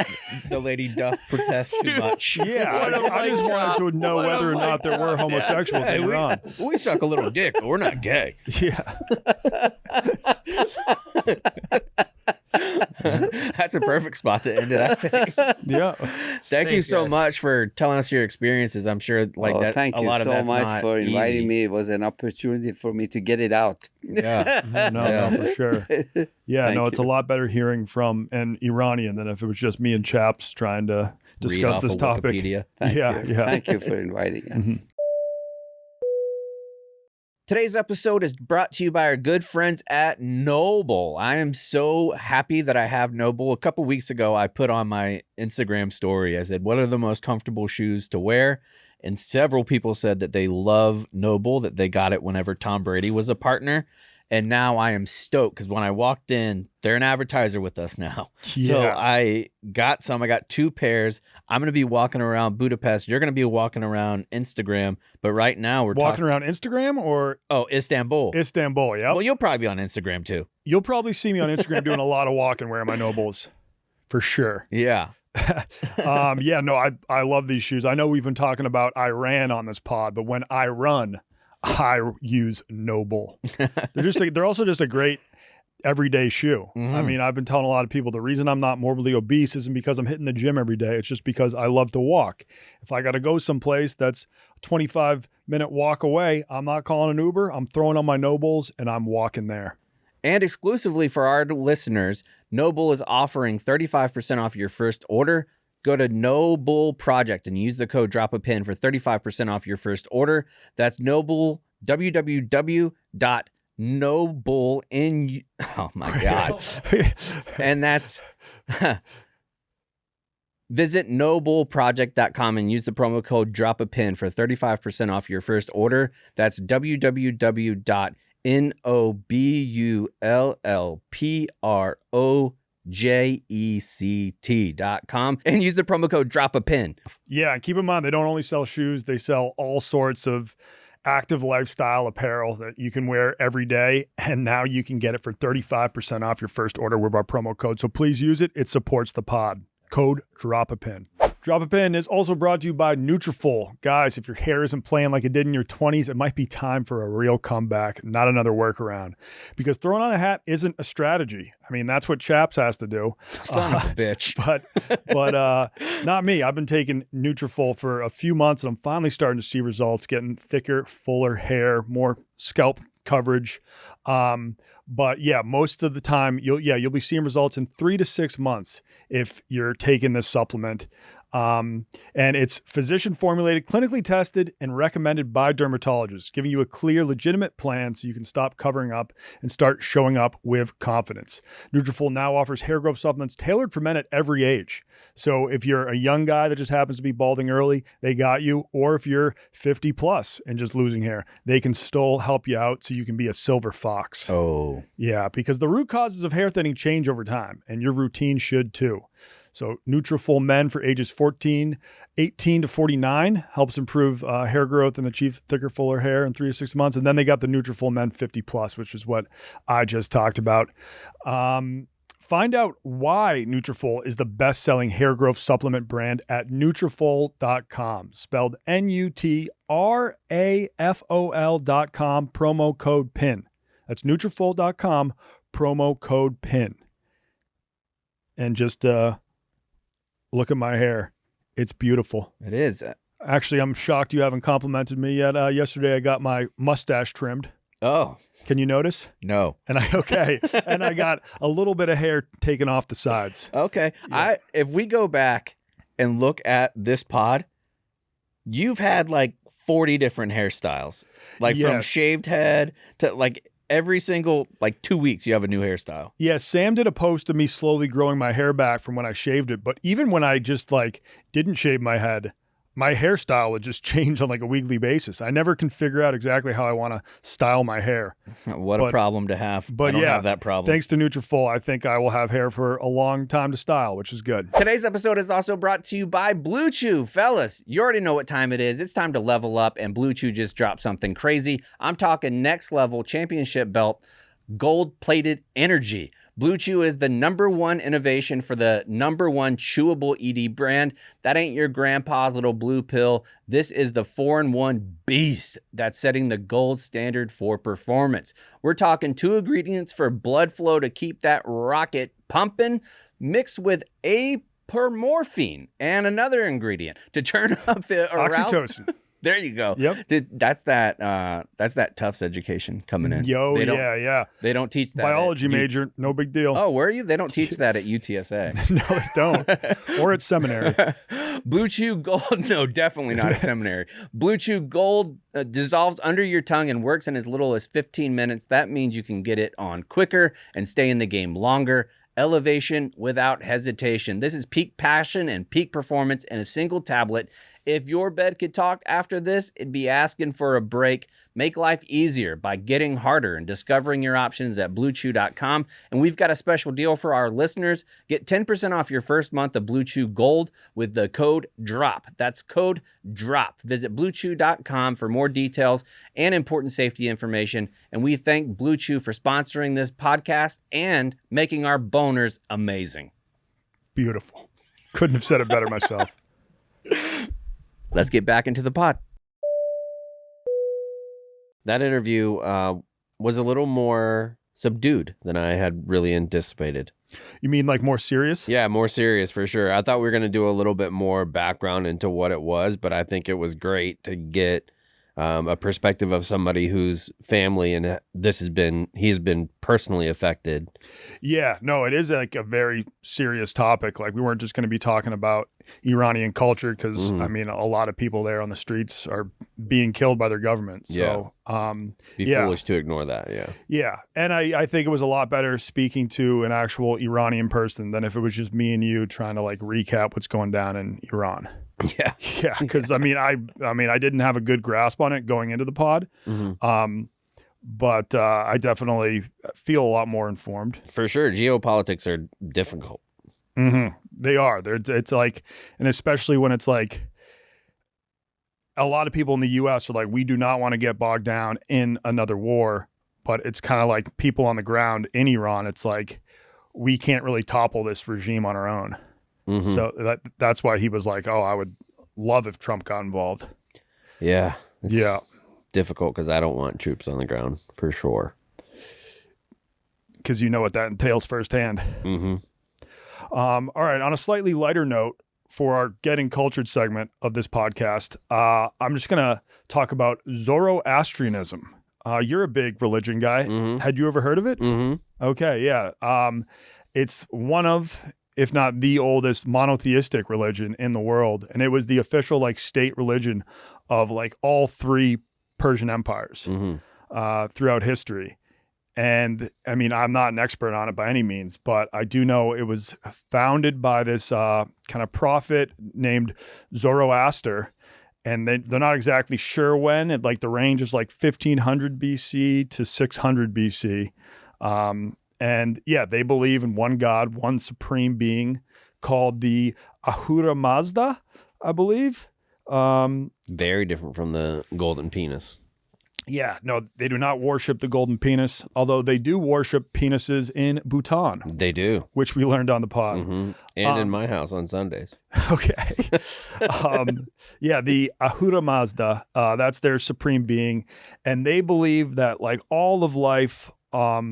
the lady doth protest too much. Yeah. I just wanted to know whether or not there were homosexuals in Iran. We suck a little dick, but we're not gay. Yeah. That's a perfect spot to end it, I think. Yeah. Thank you so much for telling us your experiences. I'm sure thank you so much for inviting me. It was an opportunity for me to get it out. Yeah. No, for sure. Yeah, it's a lot better hearing from an Iranian than if it was just me and Chaps trying to discuss this topic. Wikipedia. Thank you for inviting us. Today's episode is brought to you by our good friends at Noble. I am so happy that I have Noble. A couple weeks ago, I put on my Instagram story, I said, what are the most comfortable shoes to wear? And several people said that they love Noble, that they got it whenever Tom Brady was a partner. And now I am stoked because when I walked in, they're an advertiser with us now. Yeah. So I got 2 pairs. I'm going to be walking around Budapest. You're going to be walking around Instagram. But right now we're walking around Instagram or? Oh, Istanbul. Istanbul, yeah. Well, you'll probably be on Instagram too. You'll probably see me on Instagram doing a lot of walking wearing my Nobles for sure. Yeah. Yeah, no, I love these shoes. I know we've been talking about Iran on this pod, but when I run, I use Noble. They're also just a great everyday shoe. I mean, I've been telling a lot of people the reason I'm not morbidly obese isn't because I'm hitting the gym every day. It's just because I love to walk. If I got to go someplace that's a 25-minute walk away, I'm not calling an Uber. I'm throwing on my Nobles and I'm walking there. And exclusively for our listeners, Noble is offering 35% off your first order. Go to Noble Project and use the code DROPAPIN for 35% off your first order. That's Noble, www.noble in, oh my God. And that's, visit nobleproject.com and use the promo code DROPAPIN for 35% off your first order. That's www.nobullproject.com and use the promo code DROPAPIN. Yeah, and keep in mind, they don't only sell shoes, they sell all sorts of active lifestyle apparel that you can wear every day. And now you can get it for 35% off your first order with our promo code. So please use it. It supports the pod. Code DROPAPIN. Drop a Pin is also brought to you by Nutrafol. Guys, if your hair isn't playing like it did in your 20s, it might be time for a real comeback, not another workaround. Because throwing on a hat isn't a strategy. I mean, that's what Chaps has to do. Son of a bitch. But not me. I've been taking Nutrafol for a few months, and I'm finally starting to see results, getting thicker, fuller hair, more scalp coverage. But yeah, most of the time you'll be seeing results in 3 to 6 months if you're taking this supplement. And it's physician formulated, clinically tested, and recommended by dermatologists, giving you a clear, legitimate plan so you can stop covering up and start showing up with confidence. Nutrafol now offers hair growth supplements tailored for men at every age. So if you're a young guy that just happens to be balding early, they got you. Or if you're 50 plus and just losing hair, they can still help you out so you can be a silver fox. Oh. Yeah, because the root causes of hair thinning change over time, and your routine should too. So Nutrafol Men for ages 18 to 49 helps improve hair growth and achieve thicker, fuller hair in 3 to 6 months. And then they got the Nutrafol Men 50 plus, which is what I just talked about. Find out why Nutrafol is the best-selling hair growth supplement brand at Nutrafol.com, spelled Nutrafol.com, promo code PIN. That's Nutrafol.com, promo code PIN. And just look at my hair. It's beautiful. It is. Actually, I'm shocked you haven't complimented me yet. Yesterday, I got my mustache trimmed. Oh. Can you notice? No. And I got a little bit of hair taken off the sides. Okay. Yeah. If we go back and look at this pod, you've had like 40 different hairstyles. Like from shaved head to like every single 2 weeks you have a new hairstyle. Yeah, Sam did a post of me slowly growing my hair back from when I shaved it. But even when I just didn't shave my head, my hairstyle would just change on a weekly basis. I never can figure out exactly how I want to style my hair. What a problem to have. But I don't have that problem. Thanks to Nutrafol, I think I will have hair for a long time to style, which is good. Today's episode is also brought to you by Blue Chew. Fellas, you already know what time it is. It's time to level up, and Blue Chew just dropped something crazy. I'm talking next level championship belt, gold-plated energy. Blue Chew is the #1 innovation for the #1 chewable ED brand. That ain't your grandpa's little blue pill. This is the 4-in-1 beast that's setting the gold standard for performance. We're talking 2 ingredients for blood flow to keep that rocket pumping, mixed with apomorphine and another ingredient to turn up the oxytocin. There you go. Yep. Dude, that's that Tufts education coming in. Yo, They don't- yeah. They don't teach that. Biology major, no big deal. Oh, were you? They don't teach that at UTSA. No, they don't. Or at seminary. Blue Chew Gold, no, definitely not at seminary. Blue Chew Gold dissolves under your tongue and works in as little as 15 minutes. That means you can get it on quicker and stay in the game longer. Elevation without hesitation. This is peak passion and peak performance in a single tablet. If your bed could talk after this, it'd be asking for a break. Make life easier by getting harder and discovering your options at bluechew.com. And we've got a special deal for our listeners. Get 10% off your first month of Blue Chew Gold with the code DROP. That's code DROP. Visit bluechew.com for more details and important safety information. And we thank Blue Chew for sponsoring this podcast and making our boners amazing. Beautiful. Couldn't have said it better myself. Let's get back into the pod. That interview was a little more subdued than I had really anticipated. You mean like more serious? Yeah, more serious for sure. I thought we were going to do a little bit more background into what it was, but I think it was great to get a perspective of somebody whose family and he's been personally affected. Yeah, no, it is like a very serious topic. Like we weren't just going to be talking about Iranian culture because I mean a lot of people there on the streets are being killed by their government. So be foolish to ignore that. Yeah. And I think it was a lot better speaking to an actual Iranian person than if it was just me and you trying to like recap what's going down in Iran. Yeah. Yeah, because I mean I didn't have a good grasp on it going into the pod. But I definitely feel a lot more informed. For sure. Geopolitics are difficult. They are. It's like, and especially when it's like, a lot of people in the U.S. are like, we do not want to get bogged down in another war. But it's kind of like people on the ground in Iran. It's like, we can't really topple this regime on our own. So that's why he was like, oh, I would love if Trump got involved. Yeah. Yeah. Difficult because I don't want troops on the ground for sure. Because you know what that entails firsthand. All right. On a slightly lighter note, for our Getting Cultured segment of this podcast, I'm just going to talk about Zoroastrianism. You're a big religion guy. Had you ever heard of it? Okay. Yeah. It's one of, if not the oldest monotheistic religion in the world. And it was the official like state religion of like all three Persian empires throughout history. And I mean, I'm not an expert on it by any means, but I do know it was founded by this kind of prophet named Zoroaster. And they're not exactly sure when. Like the range is like 1500 BC to 600 BC. And yeah, they believe in one God, one supreme being called the Ahura Mazda, I believe. Very different from the golden penis. Yeah, no, they do not worship the golden penis, although they do worship penises in Bhutan. They do. Which we learned on the pod. And in my house on Sundays. Okay. Yeah, the Ahura Mazda, that's their supreme being. And they believe that like all of life, all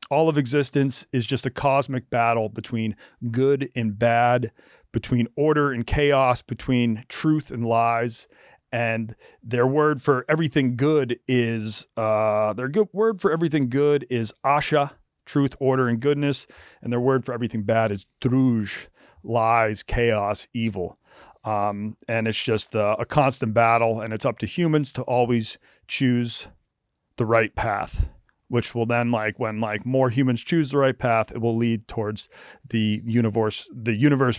of existence is just a cosmic battle between good and bad, between order and chaos, between truth and lies. And their word for everything good is Asha, truth, order, and goodness. And their word for everything bad is Druj, lies, chaos, evil. And it's just a constant battle, and it's up to humans to always choose the right path, which will then when more humans choose the right path, it will lead towards the universe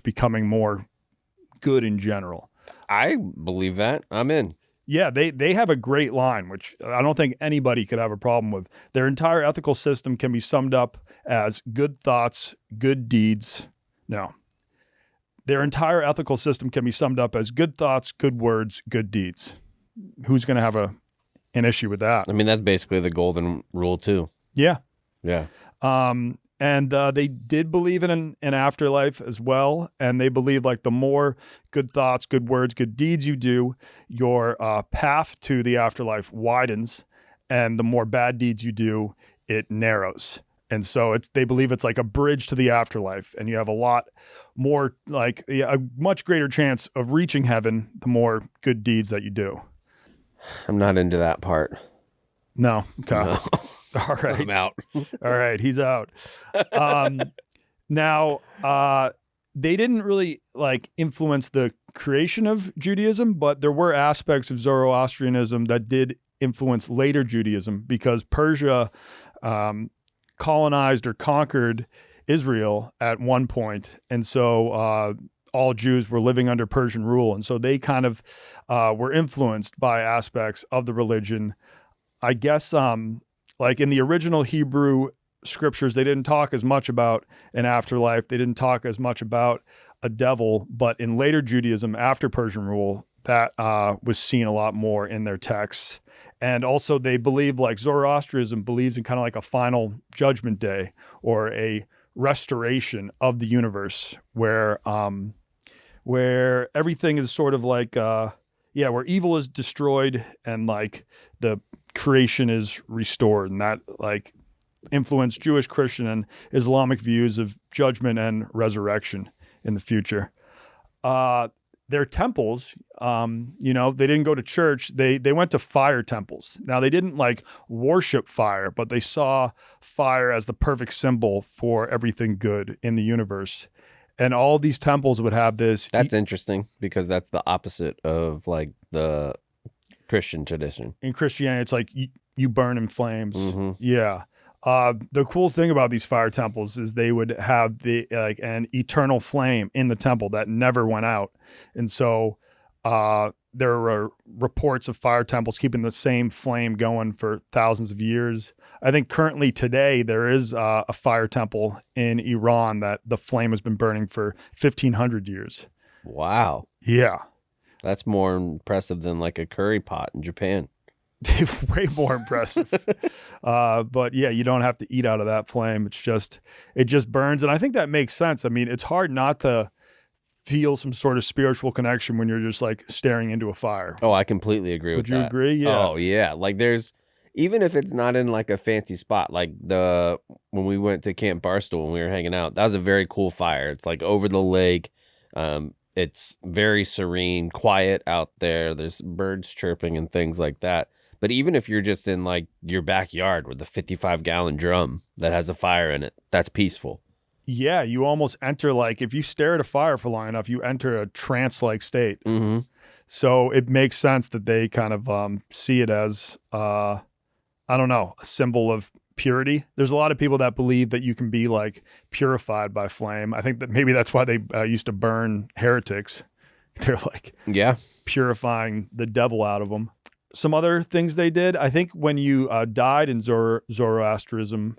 becoming more good in general. I believe that. I'm in. Yeah, they have a great line, which I don't think anybody could have a problem with. Their entire ethical system can be summed up as good thoughts, good deeds. No. Their entire ethical system can be summed up as good thoughts, good words, good deeds. Who's going to have an issue with that? I mean, that's basically the golden rule too. Yeah. Yeah. And they did believe in an afterlife as well. And they believe like the more good thoughts, good words, good deeds you do, your path to the afterlife widens. And the more bad deeds you do, it narrows. And so they believe it's like a bridge to the afterlife. And you have a lot more, a much greater chance of reaching heaven the more good deeds that you do. I'm not into that part. No. Okay. No. All right. I'm out. All right. He's out. Now, they didn't really like influence the creation of Judaism, but there were aspects of Zoroastrianism that did influence later Judaism because Persia colonized or conquered Israel at one point. And so all Jews were living under Persian rule. And so they kind of were influenced by aspects of the religion. I guess like in the original Hebrew scriptures, they didn't talk as much about an afterlife. They didn't talk as much about a devil. But in later Judaism, after Persian rule, that was seen a lot more in their texts. And also they believe, like Zoroastrianism believes in kind of like a final judgment day or a restoration of the universe where everything is sort of like, where evil is destroyed and like the creation is restored, and that like influenced Jewish, Christian, and Islamic views of judgment and resurrection in the future. Their temples, they didn't go to church. They went to fire temples. Now they didn't like worship fire, but they saw fire as the perfect symbol for everything good in the universe. And all these temples would have this. That's interesting because that's the opposite of like the Christian tradition. In Christianity, it's like you burn in flames. Mm-hmm. Yeah. The cool thing about these fire temples is they would have an eternal flame in the temple that never went out. And so there were reports of fire temples keeping the same flame going for thousands of years. I think currently today there is a fire temple in Iran that the flame has been burning for 1,500 years. Wow. Yeah. That's more impressive than like a curry pot in Japan. Way more impressive. But yeah, you don't have to eat out of that flame. It just burns. And I think that makes sense. I mean, it's hard not to feel some sort of spiritual connection when you're just like staring into a fire. Oh, I completely agree with that. Would you agree? Yeah. Oh, yeah. Like even if it's not in like a fancy spot, like when we went to Camp Barstool and we were hanging out, that was a very cool fire. It's like over the lake. It's very serene, quiet out there. There's birds chirping and things like that. But even if you're just in like your backyard with a 55-gallon drum that has a fire in it, that's peaceful. Yeah, you almost enter like, if you stare at a fire for long enough, you enter a trance-like state. Mm-hmm. So it makes sense that they kind of see it as, a symbol of purity. There's a lot of people that believe that you can be like purified by flame. I think that maybe that's why they used to burn heretics. They're like purifying the devil out of them. Some other things they did, I think when you died in Zoroastrianism,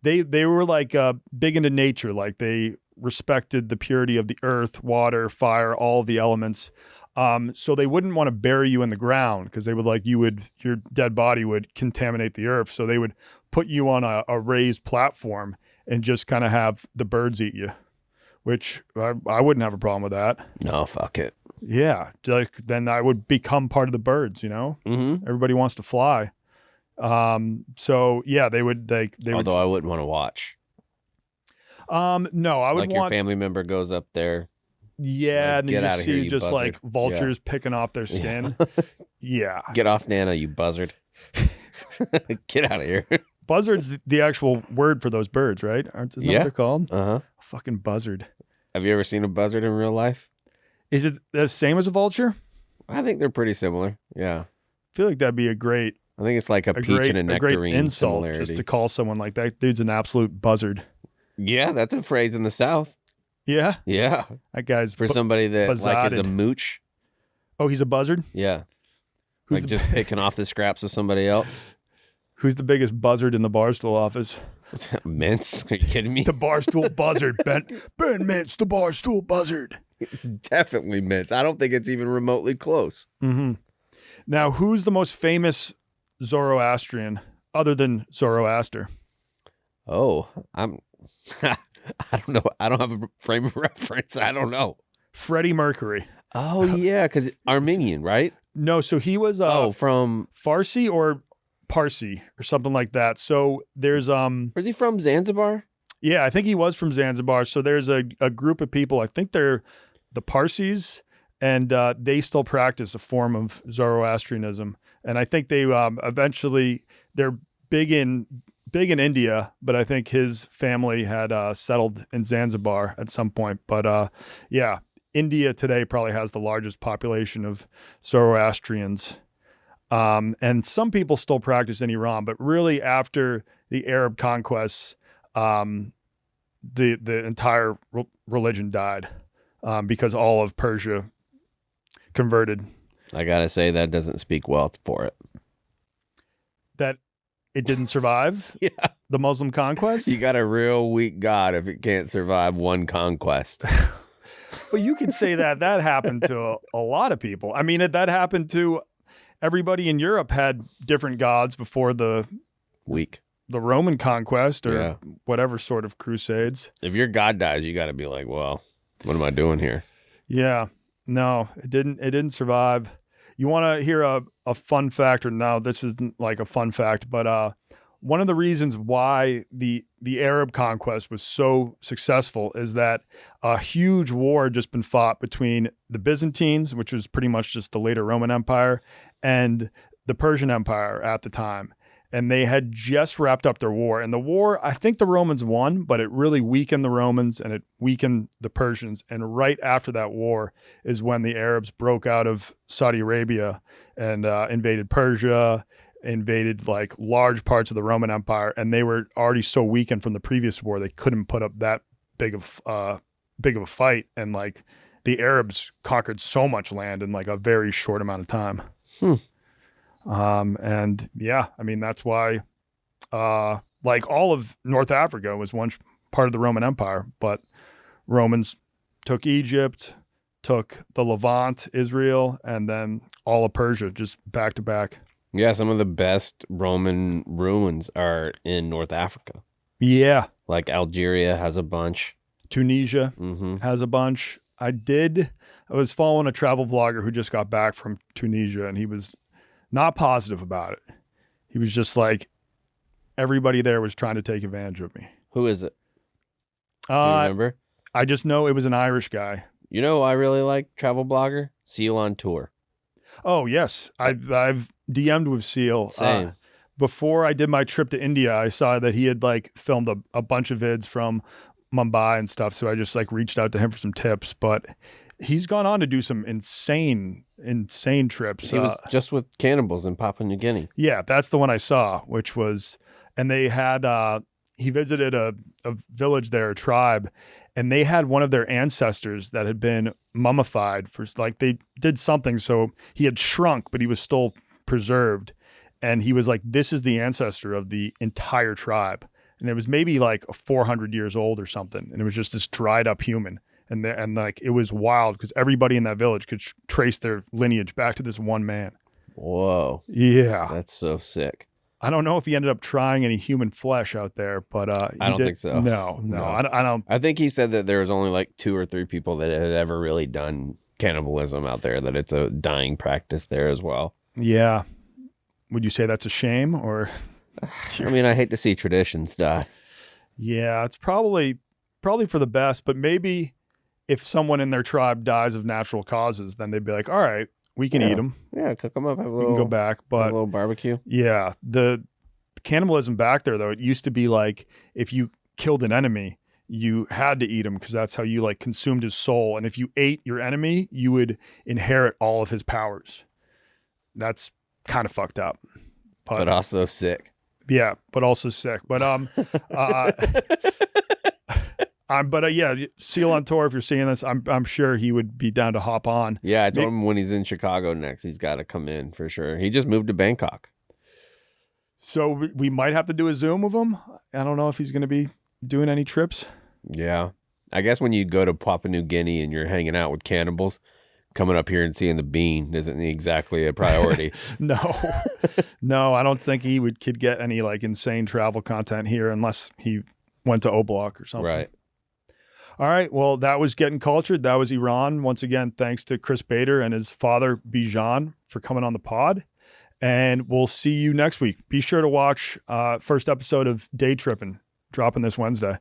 they were like big into nature. Like they respected the purity of the earth, water, fire, all of the elements. So they wouldn't want to bury you in the ground because they would your dead body would contaminate the earth. So they would put you on a raised platform and just kind of have the birds eat you, which I wouldn't have a problem with that. No, fuck it. Yeah. Then I would become part of the birds, Mm-hmm. Everybody wants to fly. So yeah, they would. Although I wouldn't want to watch. No, I would like your family member goes up there. Yeah, like, and then you just see buzzard. like vultures picking off their skin. Yeah. Get off Nana, you buzzard. Get out of here. Buzzard's the actual word for those birds, right? Isn't that what they're called? Uh-huh. Fucking buzzard. Have you ever seen a buzzard in real life? Is it the same as a vulture? I think they're pretty similar. Yeah. I feel like that'd be a great. I think it's like a peach and a nectarine insult similarity. just to call someone like that. Dude's an absolute buzzard. Yeah, that's a phrase in the South. Yeah? Yeah. That guy's for somebody that like is a buzzarded. mooch. Oh, he's a buzzard? Yeah. Who's like just picking off the scraps of somebody else. Who's the biggest buzzard in the Barstool office? Mintz? Are you kidding me? The Barstool buzzard. Ben Mintz, the Barstool buzzard. It's definitely Mintz. I don't think it's even remotely close. Mm-hmm. Now, who's the most famous Zoroastrian other than Zoroaster? Oh, I don't know. I don't have a frame of reference. I don't know. Freddie Mercury. Oh, yeah, because Armenian, right? No, so he was from Farsi or Parsi or something like that. So there's Was he from Zanzibar? Yeah, I think he was from Zanzibar. So there's a group of people. I think they're the Parsis, and they still practice a form of Zoroastrianism. And I think they eventually they're big in India, but I think his family had settled in Zanzibar at some point. But yeah, India today probably has the largest population of Zoroastrians. And some people still practice in Iran, but really after the Arab conquests, the entire religion died because all of Persia converted. I gotta say that doesn't speak well for it. That it didn't survive. Yeah, the Muslim conquest. You got a real weak God if it can't survive one conquest. Well, you could say that happened to a lot of people. I mean, that happened to everybody in Europe had different gods before the Roman conquest or whatever sort of crusades. If your God dies, you got to be like, well, what am I doing here? Yeah, no, it didn't survive. You want to hear a fun fact, or no, this isn't like a fun fact, but one of the reasons why the Arab conquest was so successful is that a huge war had just been fought between the Byzantines, which was pretty much just the later Roman Empire, and the Persian Empire at the time. And they had just wrapped up their war. And the war, I think the Romans won, but it really weakened the Romans and it weakened the Persians. And right after that war is when the Arabs broke out of Saudi Arabia and invaded Persia, invaded like large parts of the Roman Empire. And they were already so weakened from the previous war, they couldn't put up that big of a fight. And like the Arabs conquered so much land in like a very short amount of time. And yeah, I mean, that's why, like all of North Africa was once part of the Roman Empire, but Romans took Egypt, took the Levant, Israel, and then all of Persia just back to back. Yeah. Some of the best Roman ruins are in North Africa. Yeah. Like Algeria has a bunch. Tunisia has a bunch. I was following a travel vlogger who just got back from Tunisia, and he was not positive about it. He was just like, everybody there was trying to take advantage of me. Who is it? Do you remember? I just know it was an Irish guy. You know, I really like travel blogger Seal on Tour. Oh yes, I've DM'd with Seal. Same. Before I did my trip to India, I saw that he had like filmed a bunch of vids from Mumbai and stuff. So I just like reached out to him for some tips, but he's gone on to do some insane trips. He was just with cannibals in Papua New Guinea. Yeah, that's the one I saw, which was, and they had, he visited a village there, a tribe, and they had one of their ancestors that had been mummified for, like, they did something. So he had shrunk, but he was still preserved. And he was like, this is the ancestor of the entire tribe. And it was maybe like 400 years old or something. And it was just this dried up human. And like, it was wild because everybody in that village could trace their lineage back to this one man. Whoa. Yeah. That's so sick. I don't know if he ended up trying any human flesh out there, but I don't think so. No. I don't. I think he said that there was only like 2 or 3 people that had ever really done cannibalism out there, that it's a dying practice there as well. Yeah. Would you say that's a shame, or? I mean, I hate to see traditions die. Yeah, it's probably for the best, but maybe if someone in their tribe dies of natural causes, then they'd be like, all right, we can eat them. Yeah, cook them up. Have a We little, can go back, but have a little barbecue. Yeah, the cannibalism back there, though, it used to be like if you killed an enemy, you had to eat him because that's how you like consumed his soul. And if you ate your enemy, you would inherit all of his powers. That's kind of fucked up, but also sick. Yeah, but also sick. But yeah, Seal on Tour. If you're seeing this, I'm sure he would be down to hop on. Yeah, I told him when he's in Chicago next, he's got to come in for sure. He just moved to Bangkok, so we might have to do a Zoom with him. I don't know if he's going to be doing any trips. Yeah, I guess when you go to Papua New Guinea and you're hanging out with cannibals, coming up here and seeing the bean isn't exactly a priority. No, I don't think could get any like insane travel content here unless he went to O-Block or something. Right. All right. Well, that was Gettin Cultured. That was Iran. Once again, thanks to Chris Bader and his father, Bijan, for coming on the pod. And we'll see you next week. Be sure to watch first episode of Day Trippin', dropping this Wednesday.